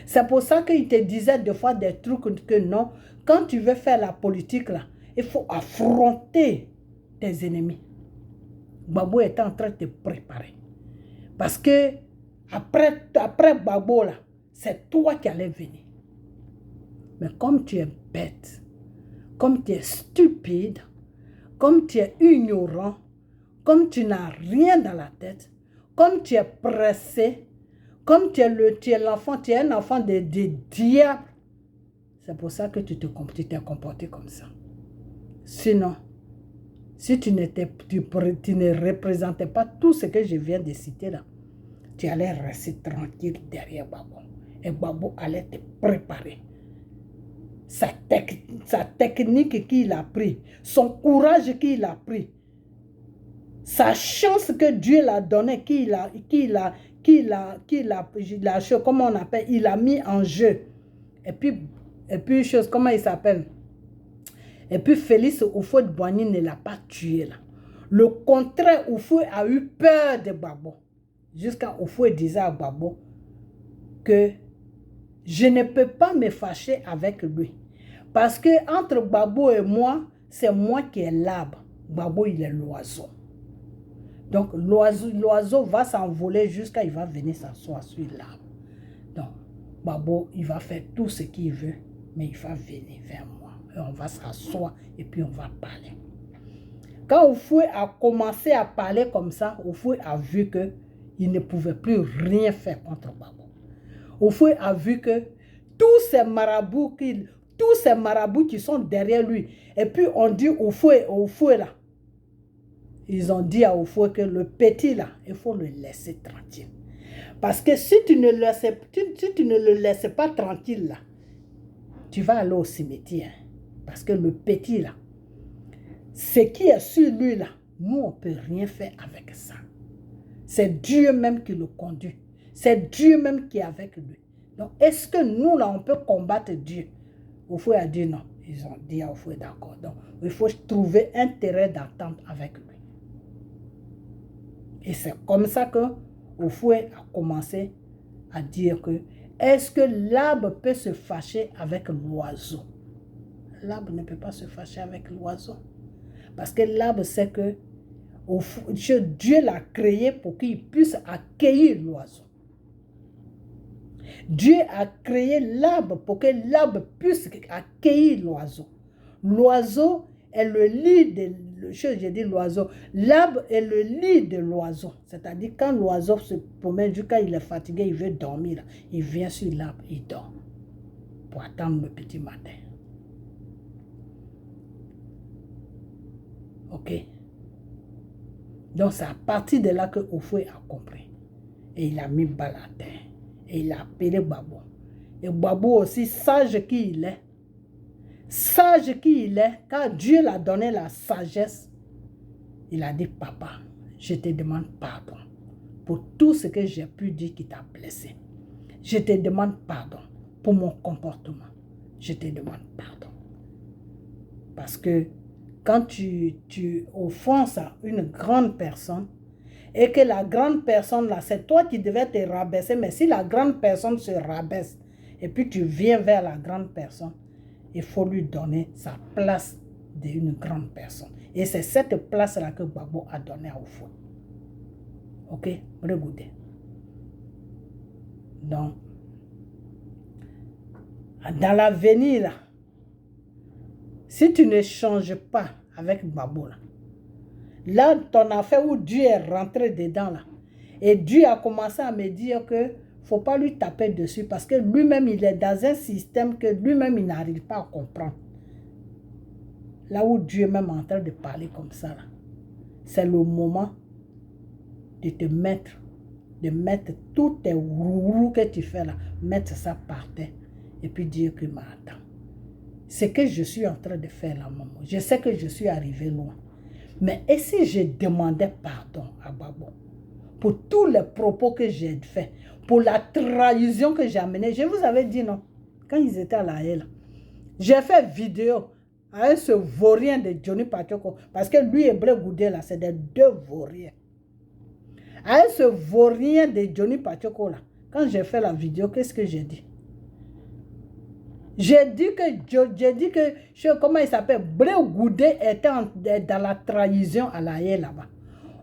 C'est pour ça qu'il te disait des fois des trucs que non. Quand tu veux faire la politique là, il faut affronter tes ennemis. Gbagbo était en train de te préparer. Parce que après Gbagbo là, c'est toi qui allais venir. Mais comme tu es bête, comme tu es stupide, comme tu es ignorant, comme tu n'as rien dans la tête, comme tu es pressé, comme tu es l'enfant, tu es un enfant de diable, c'est pour ça que tu t'es comporté comme ça. Sinon, si tu ne représentais pas tout ce que je viens de citer là, tu allais rester tranquille derrière Gbagbo. Et Gbagbo allait te préparer. Sa technique qu'il a pris, son courage qu'il a pris, sa chance que Dieu l'a donnée, comment on appelle, il a mis en jeu. Et puis comment il s'appelle? Et puis Félix Houphouët-Boigny ne l'a pas tué là. Le contraire, Houphouët a eu peur de Gbagbo. Jusqu'à Houphouët disait à Gbagbo que je ne peux pas me fâcher avec lui. Parce que entre Gbagbo et moi, c'est moi qui est l'arbre. Gbagbo, il est l'oiseau. Donc, l'oiseau va s'envoler jusqu'à il va venir s'asseoir sur l'arbre. Donc, Gbagbo, il va faire tout ce qu'il veut, mais il va venir vers moi. Et on va s'asseoir et puis on va parler. Quand Houphouët a commencé à parler comme ça, Houphouët a vu qu'il ne pouvait plus rien faire contre Gbagbo. Houphouët a vu que tous ces marabouts qui sont derrière lui, et puis on dit Houphouët là, ils ont dit à Houphouët que le petit là, il faut le laisser tranquille. Parce que si tu ne le laisses pas tranquille là, tu vas aller au cimetière. Parce que le petit là, ce qui est sur lui là, nous on ne peut rien faire avec ça. C'est Dieu même qui le conduit. C'est Dieu même qui est avec lui. Donc, est-ce que nous, là, on peut combattre Dieu? Houphouët a dit non. Ils ont dit à Houphouët d'accord. Donc, il faut trouver un terrain d'entente avec lui. Et c'est comme ça que Houphouët a commencé à dire que est-ce que l'arbre peut se fâcher avec l'oiseau? L'arbre ne peut pas se fâcher avec l'oiseau. Parce que l'arbre sait que Dieu l'a créé pour qu'il puisse accueillir l'oiseau. Dieu a créé l'arbre pour que l'arbre puisse accueillir l'oiseau. L'oiseau est le lit de l'oiseau. L'arbre est le lit de l'oiseau. C'est-à-dire quand l'oiseau se promène, quand il est fatigué, il veut dormir, il vient sur l'arbre, il dort pour attendre le petit matin. Ok? Donc c'est à partir de là que Houphouët a compris. Et il a mis balle à terre. Et il a appelé Gbagbo. Et Gbagbo aussi, sage qu'il est. Sage qu'il est, car Dieu l'a donné la sagesse. Il a dit, papa, je te demande pardon pour tout ce que j'ai pu dire qui t'a blessé. Je te demande pardon pour mon comportement. Je te demande pardon. Parce que quand tu offenses à une grande personne, et que la grande personne là, c'est toi qui devais te rabaisser, mais si la grande personne se rabaisse, et puis tu viens vers la grande personne, il faut lui donner sa place d'une grande personne. Et c'est cette place-là que Gbagbo a donnée à Houphouët. Ok? Regardez. Donc, dans l'avenir, là, si tu ne changes pas avec Gbagbo, là, ton affaire où Dieu est rentré dedans, là, et Dieu a commencé à me dire que ne faut pas lui taper dessus parce que lui-même, il est dans un système que lui-même, il n'arrive pas à comprendre. Là où Dieu est même en train de parler comme ça, c'est le moment de te mettre tous tes rourous que tu fais là, mettre ça par terre et puis dire que attends. C'est que je suis en train de faire là, maman. Je sais que je suis arrivé loin. Mais et si je demandais pardon à Gbagbo pour tous les propos que j'ai faits, pour la trahison que j'ai amenée? Je vous avais dit non, quand ils étaient à la haie là. J'ai fait vidéo avec ce vaurien de Johnny Pachoko, parce que lui et Blé Goudé là, c'est des deux vauriens. Avec ce vaurien de Johnny Pachoko là, quand j'ai fait la vidéo, qu'est-ce que j'ai dit? J'ai dit que, comment il s'appelle, Blé Goudé était dans la trahison à la haie là-bas.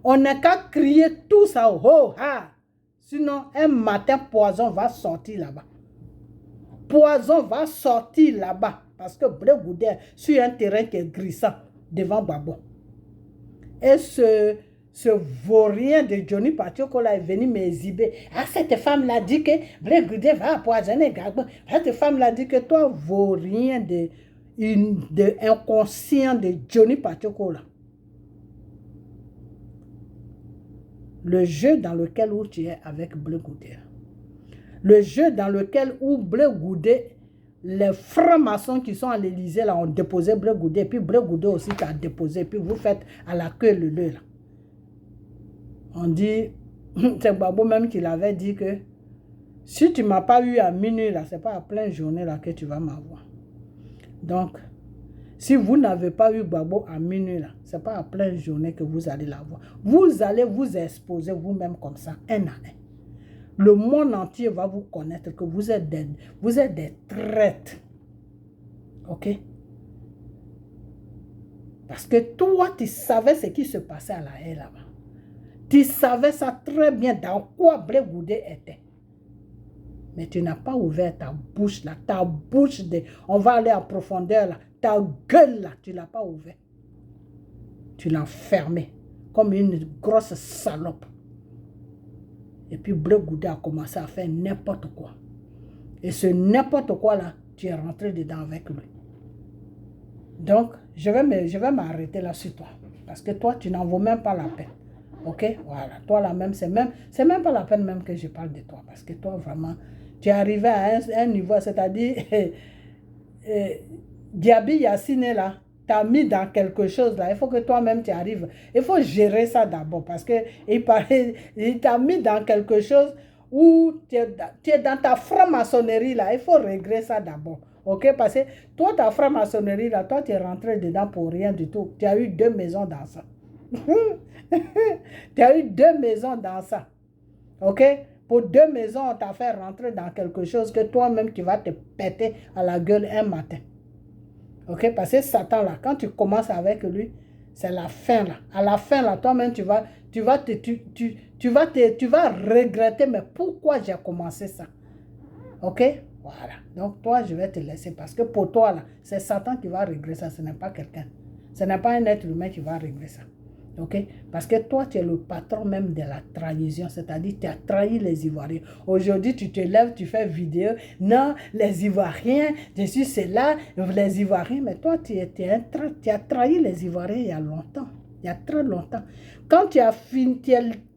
On n'a qu'à crier tout ça, oh, ha. Sinon, un matin, poison va sortir là-bas. Poison va sortir là-bas. Parce que Blé Goudé est sur un terrain qui est glissant devant Gbagbo. Et ce vaurien de Johnny Pachoko là est venu m'exhiber. Ah, cette femme l'a dit que Blé Goudé va empoisonner Gbagbo. Cette femme l'a dit que toi, vaurien de inconscient de Johnny Pachoko là. Le jeu dans lequel où tu es avec Blé Goudé. Le jeu dans lequel où Blé Goudé, les francs-maçons qui sont à l'Élysée là ont déposé Blé Goudé, et puis Blé Goudé aussi t'a déposé, et puis vous faites à la queue le là. On dit, c'est Gbagbo même qui l'avait dit que si tu ne m'as pas eu à minuit là, c'est pas à pleine journée là que tu vas m'avoir. Donc, si vous n'avez pas eu Gbagbo à minuit là, c'est pas à pleine journée que vous allez l'avoir. Vous allez vous exposer vous-même comme ça, un à un. Le monde entier va vous connaître que vous êtes des traîtres. Ok? Parce que toi, tu savais ce qui se passait à la haie là-bas. Tu savais ça très bien dans quoi Blé Goudé était. Mais tu n'as pas ouvert ta bouche là. Ta bouche, on va aller en profondeur là. Ta gueule là, tu ne l'as pas ouvert. Tu l'as fermé comme une grosse salope. Et puis Blé Goudé a commencé à faire n'importe quoi. Et ce n'importe quoi là, tu es rentré dedans avec lui. Donc, je vais m'arrêter là sur toi. Parce que toi, tu n'en vaux même pas la peine. Ok? Voilà. Toi là même, c'est même pas la peine même que je parle de toi. Parce que toi, vraiment, tu es arrivé à un niveau, c'est-à-dire, Diaby Yassine là, t'as mis dans quelque chose là, il faut que toi-même tu arrives. Il faut gérer ça d'abord parce que il t'a mis dans quelque chose où tu es dans ta franc-maçonnerie là, il faut régler ça d'abord. Ok? Parce que toi, ta franc-maçonnerie là, toi tu es rentré dedans pour rien du tout. Tu as eu 2 maisons dans ça. Tu as eu 2 maisons dans ça. Ok? Pour 2 maisons, on t'a fait rentrer dans quelque chose que toi-même tu vas te péter à la gueule un matin. Ok, parce que Satan là, quand tu commences avec lui, c'est la fin là. À la fin là, toi-même tu vas regretter, mais pourquoi j'ai commencé ça? Ok, voilà. Donc toi, je vais te laisser parce que pour toi là, c'est Satan qui va régler ça, ce n'est pas quelqu'un. Ce n'est pas un être humain qui va régler ça. Ok? Parce que toi, tu es le patron même de la trahison, c'est-à-dire tu as trahi les Ivoiriens. Aujourd'hui, tu te lèves, tu fais vidéo. Non, les Ivoiriens, je suis cela, les Ivoiriens. Mais toi, tu as trahi les Ivoiriens il y a longtemps. Il y a très longtemps. Quand tu as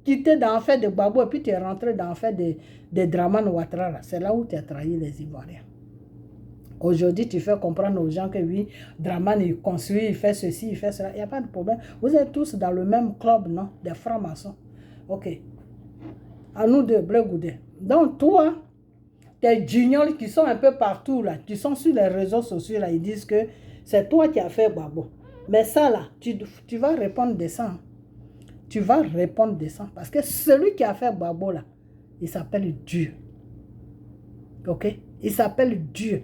quitté dans l'enfer de Gbagbo et puis tu es rentré dans l'enfer de Dramane Ouattara, c'est là où tu as trahi les Ivoiriens. Aujourd'hui, tu fais comprendre aux gens que oui, Dramane, il construit, il fait ceci, il fait cela. Il n'y a pas de problème. Vous êtes tous dans le même club, non? Des francs-maçons. Ok. À nous deux, Blé Goudé. Donc, toi, tes juniors qui sont un peu partout, là, qui sont sur les réseaux sociaux, là, ils disent que c'est toi qui as fait Gbagbo. Mais ça, là, tu vas répondre de ça. Hein. Tu vas répondre de ça. Parce que celui qui a fait Gbagbo, là, il s'appelle Dieu. Ok? Il s'appelle Dieu.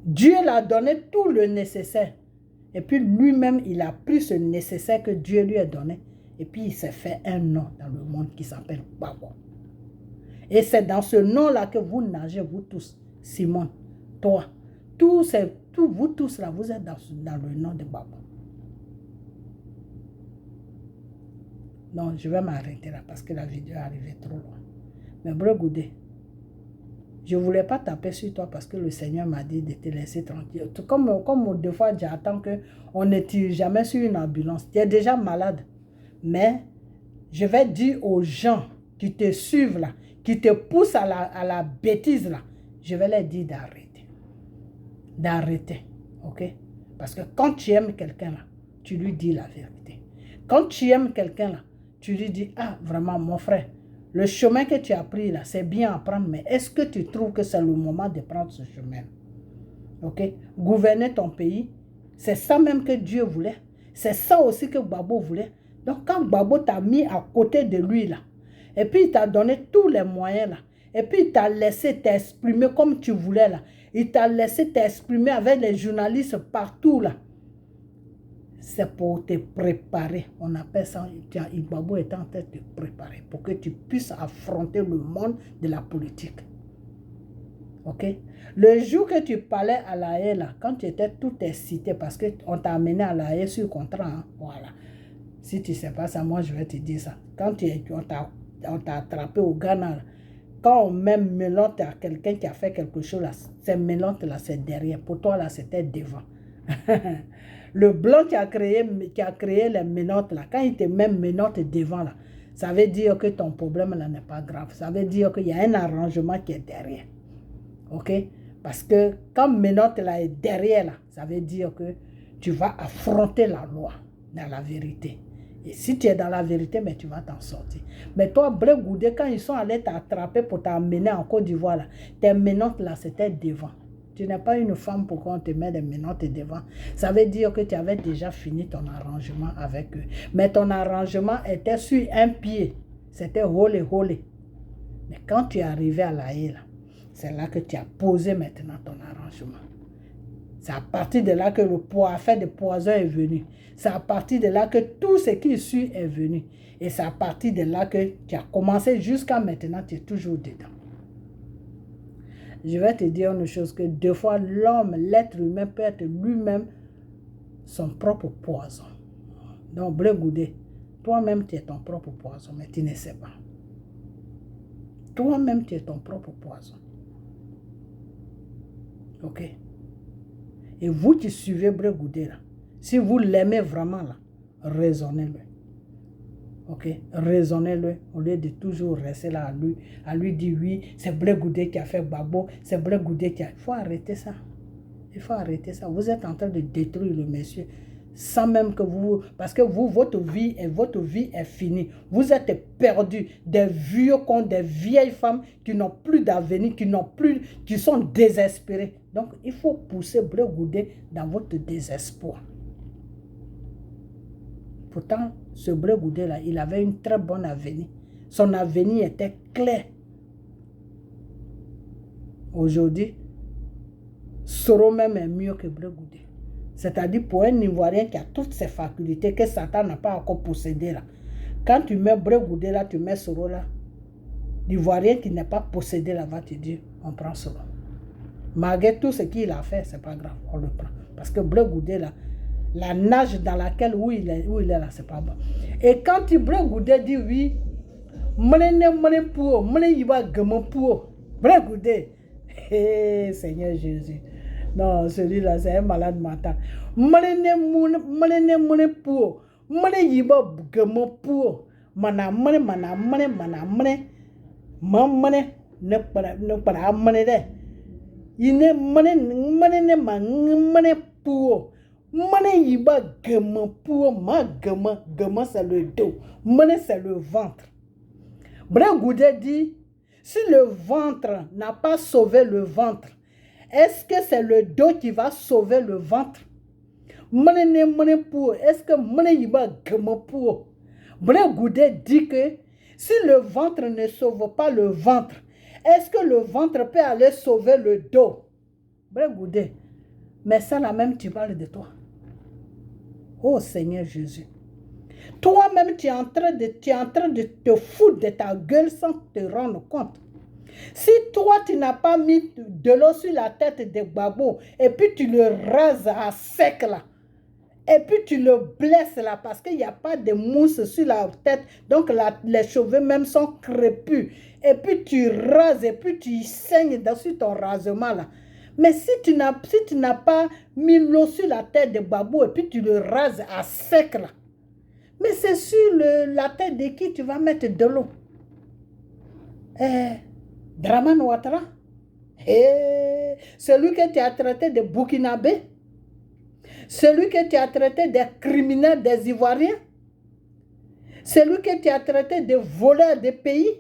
Dieu l'a donné tout le nécessaire. Et puis lui-même, il a pris ce nécessaire que Dieu lui a donné. Et puis il s'est fait un nom dans le monde qui s'appelle Gbagbo. Et c'est dans ce nom-là que vous nagez, vous tous. Simone, toi, vous tous là, vous êtes dans le nom de Gbagbo. Non, je vais m'arrêter là parce que la vidéo est arrivée trop loin. Mais Blé Goudé, je ne voulais pas taper sur toi parce que le Seigneur m'a dit de te laisser tranquille. Comme des fois, j'attends qu'on ne tire jamais sur une ambulance. Tu es déjà malade. Mais je vais dire aux gens qui te suivent là, qui te poussent à la bêtise là, je vais leur dire d'arrêter. D'arrêter, ok? Parce que quand tu aimes quelqu'un là, tu lui dis la vérité. Quand tu aimes quelqu'un là, tu lui dis, ah vraiment mon frère, le chemin que tu as pris là, c'est bien à prendre, mais est-ce que tu trouves que c'est le moment de prendre ce chemin? Ok? Gouverner ton pays, c'est ça même que Dieu voulait. C'est ça aussi que Gbagbo voulait. Donc quand Gbagbo t'a mis à côté de lui là, et puis il t'a donné tous les moyens là, et puis il t'a laissé t'exprimer comme tu voulais là, il t'a laissé t'exprimer avec les journalistes partout là, c'est pour te préparer. On appelle ça, Gbagbo est en train de te préparer pour que tu puisses affronter le monde de la politique. Ok? Le jour que tu parlais à la haie, là, quand tu étais tout excité, parce qu'on t'a amené à la haie sur contrat, hein, voilà. Si tu ne sais pas ça, moi je vais te dire ça. Quand on t'a attrapé au Ghana, là, quand on met mélange à quelqu'un qui a fait quelque chose, là, ces mélanges là, c'est derrière. Pour toi, là, c'était devant. Le blanc qui a créé les menottes là, quand il te met menottes devant là, ça veut dire que ton problème là n'est pas grave. Ça veut dire qu'il y a un arrangement qui est derrière. Ok? Parce que quand menottes là est derrière là, ça veut dire que tu vas affronter la loi dans la vérité. Et si tu es dans la vérité, mais tu vas t'en sortir. Mais toi, Blé Goudé, quand ils sont allés t'attraper pour t'amener en Côte d'Ivoire, là, tes menottes là, c'était devant. Tu n'es pas une femme pour qu'on te mette des menottes devant. Ça veut dire que tu avais déjà fini ton arrangement avec eux. Mais ton arrangement était sur un pied. C'était holé. Mais quand tu es arrivé à la haie, c'est là que tu as posé maintenant ton arrangement. C'est à partir de là que le affaire de poison est venu. C'est à partir de là que tout ce qui suit est venu. Et c'est à partir de là que tu as commencé jusqu'à maintenant, tu es toujours dedans. Je vais te dire une chose, que deux fois l'homme, l'être humain peut être lui-même son propre poison. Donc, Blé Goudé, toi-même tu es ton propre poison, mais tu ne sais pas. Toi-même tu es ton propre poison. Ok? Et vous qui suivez Blé Goudé là, si vous l'aimez vraiment là, raisonnez-le. Ok, raisonnez-le au lieu de toujours rester là à lui dire oui, c'est Blé Goudé qui a fait Gbagbo, c'est Blé Goudé qui a... Il faut arrêter ça. Il faut arrêter ça. Vous êtes en train de détruire le monsieur sans même que vous... Parce que vous, votre vie est finie. Vous êtes perdus. Des vieux cons, des vieilles femmes qui n'ont plus d'avenir, qui sont désespérés. Donc, il faut pousser Blé Goudé dans votre désespoir. Pourtant, ce Blé Goudé là, il avait une très bonne avenir. Son avenir était clair. Aujourd'hui, Soro même est mieux que Blé Goudé. C'est-à-dire pour un Ivoirien qui a toutes ses facultés que Satan n'a pas encore possédées là. Quand tu mets Blé Goudé là, tu mets Soro là. L'Ivoirien qui n'est pas possédé là va te dire, on prend Soro. Malgré tout ce qu'il a fait, c'est pas grave, on le prend. Parce que Blé Goudé là, la nage dans laquelle où il est là, c'est pas bon. Et quand tu Blé Goudé dit oui, Blé Goudé, hé Seigneur Jésus. Non, celui-là, c'est un malade mental. C'est le dos. C'est le ventre. Blé Goudé dit, si le ventre n'a pas sauvé le ventre, est-ce que c'est le dos qui va sauver le ventre? Est-ce que Blé Goudé dit que si le ventre ne sauve pas le ventre, est-ce que le ventre peut aller sauver le dos? Blé Goudé, mais ça là même tu parles de toi. Oh Seigneur Jésus. Toi-même tu es en train de te foutre de ta gueule sans te rendre compte. Si toi tu n'as pas mis de l'eau sur la tête de Gbagbo et puis tu le rases à sec là, et puis tu le blesses là parce qu'il n'y a pas de mousse sur la tête, donc les cheveux même sont crépus, et puis tu rases et puis tu saignes sur ton rasement là. Mais si tu n'as pas mis l'eau sur la tête de Gbagbo et puis tu le rases à sec là, mais c'est sur la tête de qui tu vas mettre de l'eau? Draman Ouattara. Et celui que tu as traité de Burkinabé. Celui que tu as traité des criminels des Ivoiriens. Celui que tu as traité de voleurs des pays.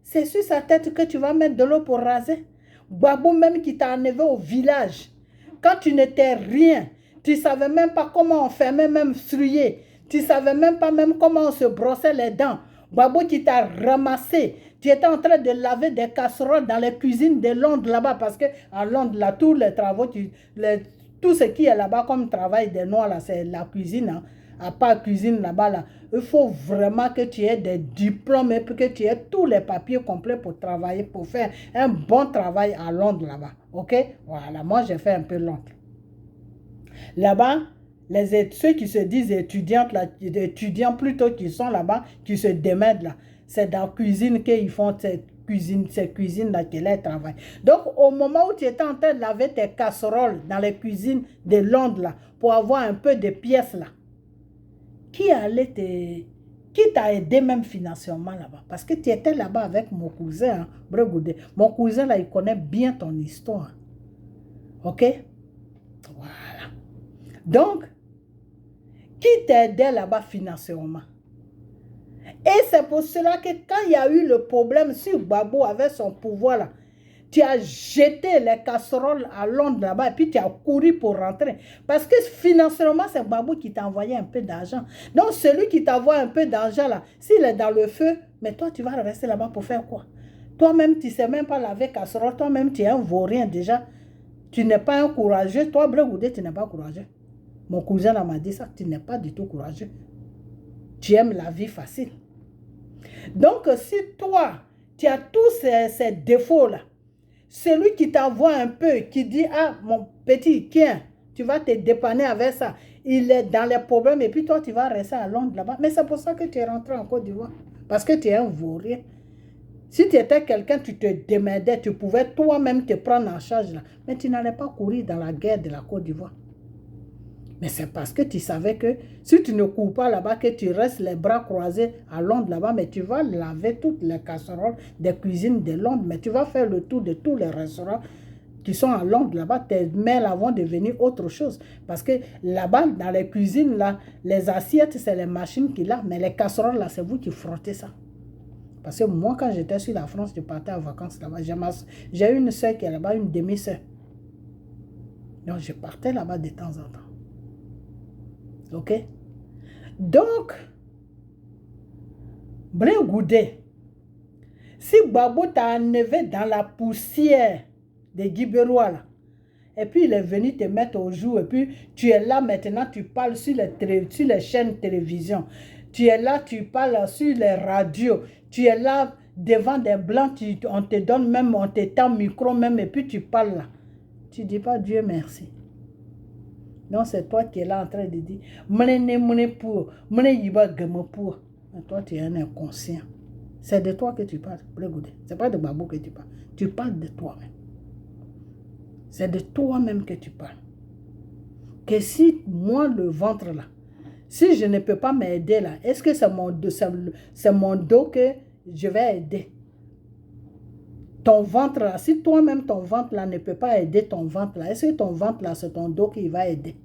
C'est sur sa tête que tu vas mettre de l'eau pour raser. Gbagbo même qui t'a enlevé au village. Quand tu n'étais rien, tu ne savais même pas comment on fermait même souiller. Tu ne savais même pas même comment on se brossait les dents. Gbagbo qui t'a ramassé. Tu étais en train de laver des casseroles dans les cuisines de Londres là-bas. Parce qu'en Londres, là, tous les travaux, tout ce qui est là-bas comme travail des Noirs, là, c'est la cuisine. Hein. À part cuisine là-bas, là, il faut vraiment que tu aies des diplômes et que tu aies tous les papiers complets pour travailler, pour faire un bon travail à Londres là-bas. Ok? Voilà, moi j'ai fait un peu Londres. Là-bas, ceux qui se disent étudiantes, là, étudiants plutôt qui sont là-bas, qui se démènent là, c'est dans la cuisine qu'ils font cette cuisine là qu'ils travaillent. Donc, au moment où tu étais en train de laver tes casseroles dans les cuisines de Londres là, pour avoir un peu de pièces là, qui t'a aidé même financièrement là-bas? Parce que tu étais là-bas avec mon cousin, hein, Bregoudé. Mon cousin là, il connaît bien ton histoire. Ok? Voilà. Donc, qui t'aidait là-bas financièrement? Et c'est pour cela que quand il y a eu le problème sur Gbagbo avec son pouvoir là, tu as jeté les casseroles à Londres là-bas et puis tu as couru pour rentrer. Parce que financièrement, c'est Gbagbo qui t'a envoyé un peu d'argent. Donc, celui qui t'envoie un peu d'argent là, s'il est dans le feu, mais toi, tu vas rester là-bas pour faire quoi? Toi-même, tu ne sais même pas laver casserole. Toi-même, tu es un vaurien déjà. Tu n'es pas un courageux. Toi, Bregoudé, tu n'es pas courageux. Mon cousin m'a dit ça, tu n'es pas du tout courageux. Tu aimes la vie facile. Donc, si toi, tu as tous ces défauts-là, celui qui t'envoie un peu, qui dit, ah, mon petit, tiens, tu vas te dépanner avec ça, il est dans les problèmes, et puis toi, tu vas rester à Londres là-bas. Mais c'est pour ça que tu es rentré en Côte d'Ivoire. Parce que tu es un vaurien. Si tu étais quelqu'un, tu te démerdais, tu pouvais toi-même te prendre en charge là. Mais tu n'allais pas courir dans la guerre de la Côte d'Ivoire. Mais c'est parce que tu savais que si tu ne cours pas là-bas, que tu restes les bras croisés à Londres là-bas, mais tu vas laver toutes les casseroles des cuisines de Londres, mais tu vas faire le tour de tous les restaurants qui sont à Londres là-bas. Tes mains là vont devenir autre chose. Parce que là-bas, dans les cuisines, là, les assiettes, c'est les machines qui là, mais les casseroles là, c'est vous qui frottez ça. Parce que moi, quand j'étais sur la France, je partais en vacances là-bas. J'ai une soeur qui est là-bas, une demi-soeur. Donc, je partais là-bas de temps en temps. Ok? Donc, Bregoudé, si Gbagbo t'a enlevé dans la poussière de Guibérois là, et puis il est venu te mettre au jour, et puis tu es là maintenant, tu parles sur les chaînes de télévision, tu es là, tu parles sur les radios, tu es là devant des blancs, on te donne même, on te tend micro même, et puis tu parles là. Tu ne dis pas Dieu merci. Donc c'est toi qui es là en train de dire, pour, pour. Mais toi tu es un inconscient. C'est de toi que tu parles, ce n'est pas de Gbagbo que tu parles. Tu parles de toi-même. C'est de toi-même que tu parles. Que si moi le ventre là, si je ne peux pas m'aider là, est-ce que c'est mon dos que je vais aider? Ton ventre là, si toi-même ton ventre là ne peut pas aider ton ventre là, est-ce que ton ventre là c'est ton dos qui va aider?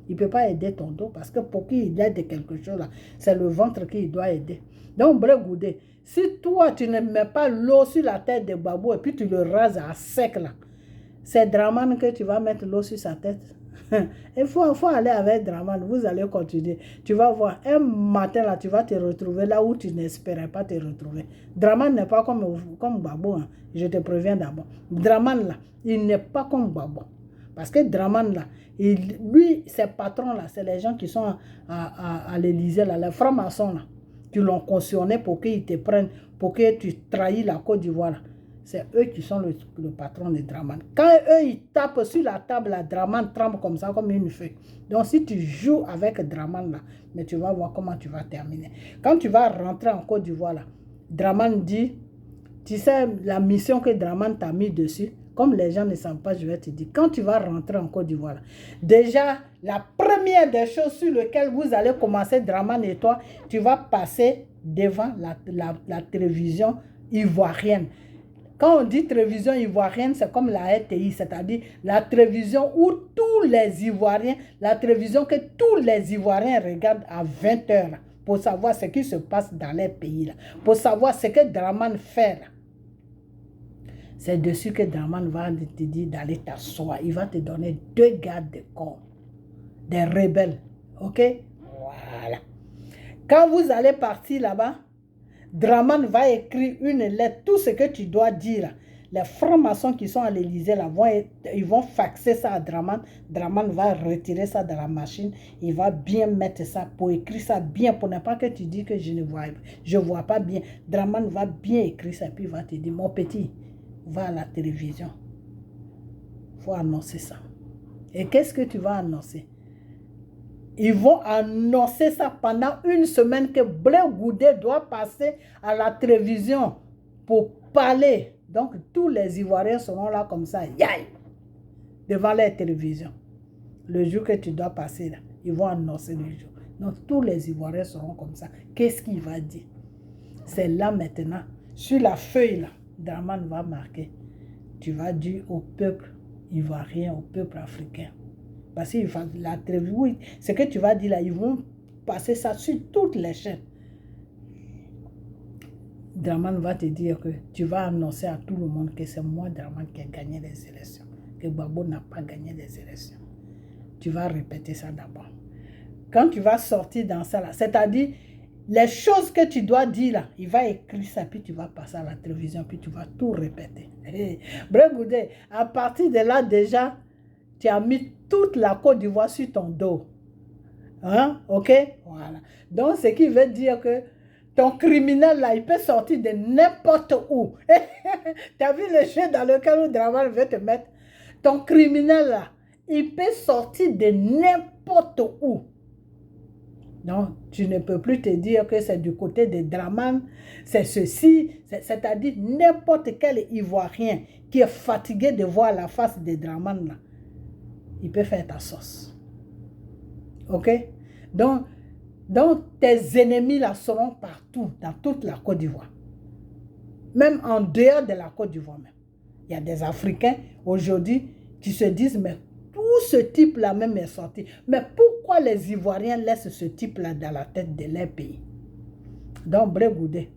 Il ne peut pas aider ton dos parce que pour qu'il aide quelque chose là, c'est le ventre qui doit aider. Donc Bregoudé, si toi tu ne mets pas l'eau sur la tête de Gbagbo et puis tu le rases à sec là, c'est Draman que tu vas mettre l'eau sur sa tête. Il faut aller avec Draman, vous allez continuer. Tu vas voir, un matin là, tu vas te retrouver là où tu n'espérais pas te retrouver. Draman n'est pas comme Gbagbo, hein. Je te préviens d'abord. Draman là, il n'est pas comme Gbagbo. Parce que Draman là, lui, ses patrons là, c'est les gens qui sont à l'Élysée là, les francs-maçons là, qui l'ont cautionné pour qu'ils te prennent, pour que tu trahis la Côte d'Ivoire là. C'est eux qui sont le patron de Draman. Quand eux, ils tapent sur la table, la Draman tremble comme ça, comme une feuille. Donc, si tu joues avec Draman, là, mais tu vas voir comment tu vas terminer. Quand tu vas rentrer en Côte d'Ivoire, là, Draman dit, tu sais, la mission que Draman t'a mis dessus, comme les gens ne savent pas, je vais te dire, quand tu vas rentrer en Côte d'Ivoire, déjà, la première des choses sur lesquelles vous allez commencer, Draman et toi, tu vas passer devant la télévision ivoirienne. Quand on dit télévision ivoirienne, c'est comme la RTI, c'est-à-dire la télévision où tous les Ivoiriens, la télévision que tous les Ivoiriens regardent à 20h, pour savoir ce qui se passe dans les pays, là, pour savoir ce que Dramane fait. Là. C'est dessus que Dramane va te dire d'aller t'asseoir. Il va te donner 2 gardes de corps, des rebelles. Ok? Voilà. Quand vous allez partir là-bas, Dramane va écrire une lettre, tout ce que tu dois dire. Les francs-maçons qui sont à l'Élysée, là, ils vont faxer ça à Dramane. Dramane va retirer ça de la machine. Il va bien mettre ça pour écrire ça bien, pour ne pas que tu dis que je ne vois pas bien. Dramane va bien écrire ça, puis il va te dire, mon petit, va à la télévision. Il faut annoncer ça. Et qu'est-ce que tu vas annoncer? Ils vont annoncer ça pendant une semaine que Blé Goudé doit passer à la télévision pour parler. Donc, tous les Ivoiriens seront là comme ça, yaï, devant la télévision. Le jour que tu dois passer là, ils vont annoncer le jour. Donc, tous les Ivoiriens seront comme ça. Qu'est-ce qu'il va dire? C'est là maintenant, sur la feuille là, Dramane va marquer. Tu vas dire au peuple ivoirien, au peuple africain. Parce que la télévision, oui, ce que tu vas dire là, ils vont passer ça sur toutes les chaînes. Dramane va te dire que tu vas annoncer à tout le monde que c'est moi, Dramane, qui ai gagné les élections. Que Gbagbo n'a pas gagné les élections. Tu vas répéter ça d'abord. Quand tu vas sortir dans ça là, c'est-à-dire les choses que tu dois dire là, il va écrire ça, puis tu vas passer à la télévision, puis tu vas tout répéter. Hey, Blé Goudé, à partir de là déjà, tu as mis toute la Côte d'Ivoire sur ton dos. Hein? Ok? Voilà. Donc, ce qui veut dire que ton criminel là, il peut sortir de n'importe où. Tu as vu le jeu dans lequel Dramane veut te mettre? Ton criminel là, il peut sortir de n'importe où. Donc, tu ne peux plus te dire que c'est du côté de Dramane, c'est ceci, c'est-à-dire n'importe quel Ivoirien qui est fatigué de voir la face de Dramane là, il peut faire ta sauce. Ok? Donc, tes ennemis là seront partout, dans toute la Côte d'Ivoire. Même en dehors de la Côte d'Ivoire même. Il y a des Africains aujourd'hui qui se disent, mais tout ce type-là même est sorti. Mais pourquoi les Ivoiriens laissent ce type-là dans la tête de leur pays? Donc, Blé Goudé,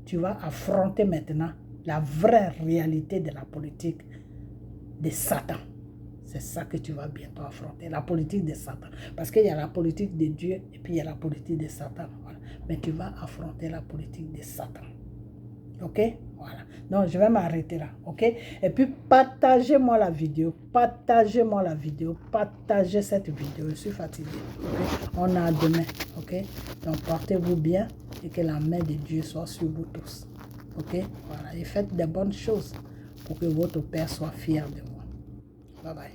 tu vas affronter maintenant la vraie réalité de la politique de Satan. C'est ça que tu vas bientôt affronter, la politique de Satan. Parce qu'il y a la politique de Dieu et puis il y a la politique de Satan. Voilà. Mais tu vas affronter la politique de Satan. Ok? Voilà. Donc, je vais m'arrêter là. Ok? Et puis, partagez-moi la vidéo. Partagez-moi la vidéo. Partagez cette vidéo. Je suis fatigué. Okay? On a demain. Ok? Donc, portez-vous bien et que la main de Dieu soit sur vous tous. Ok? Voilà. Et faites des bonnes choses pour que votre Père soit fier de vous. Bye bye.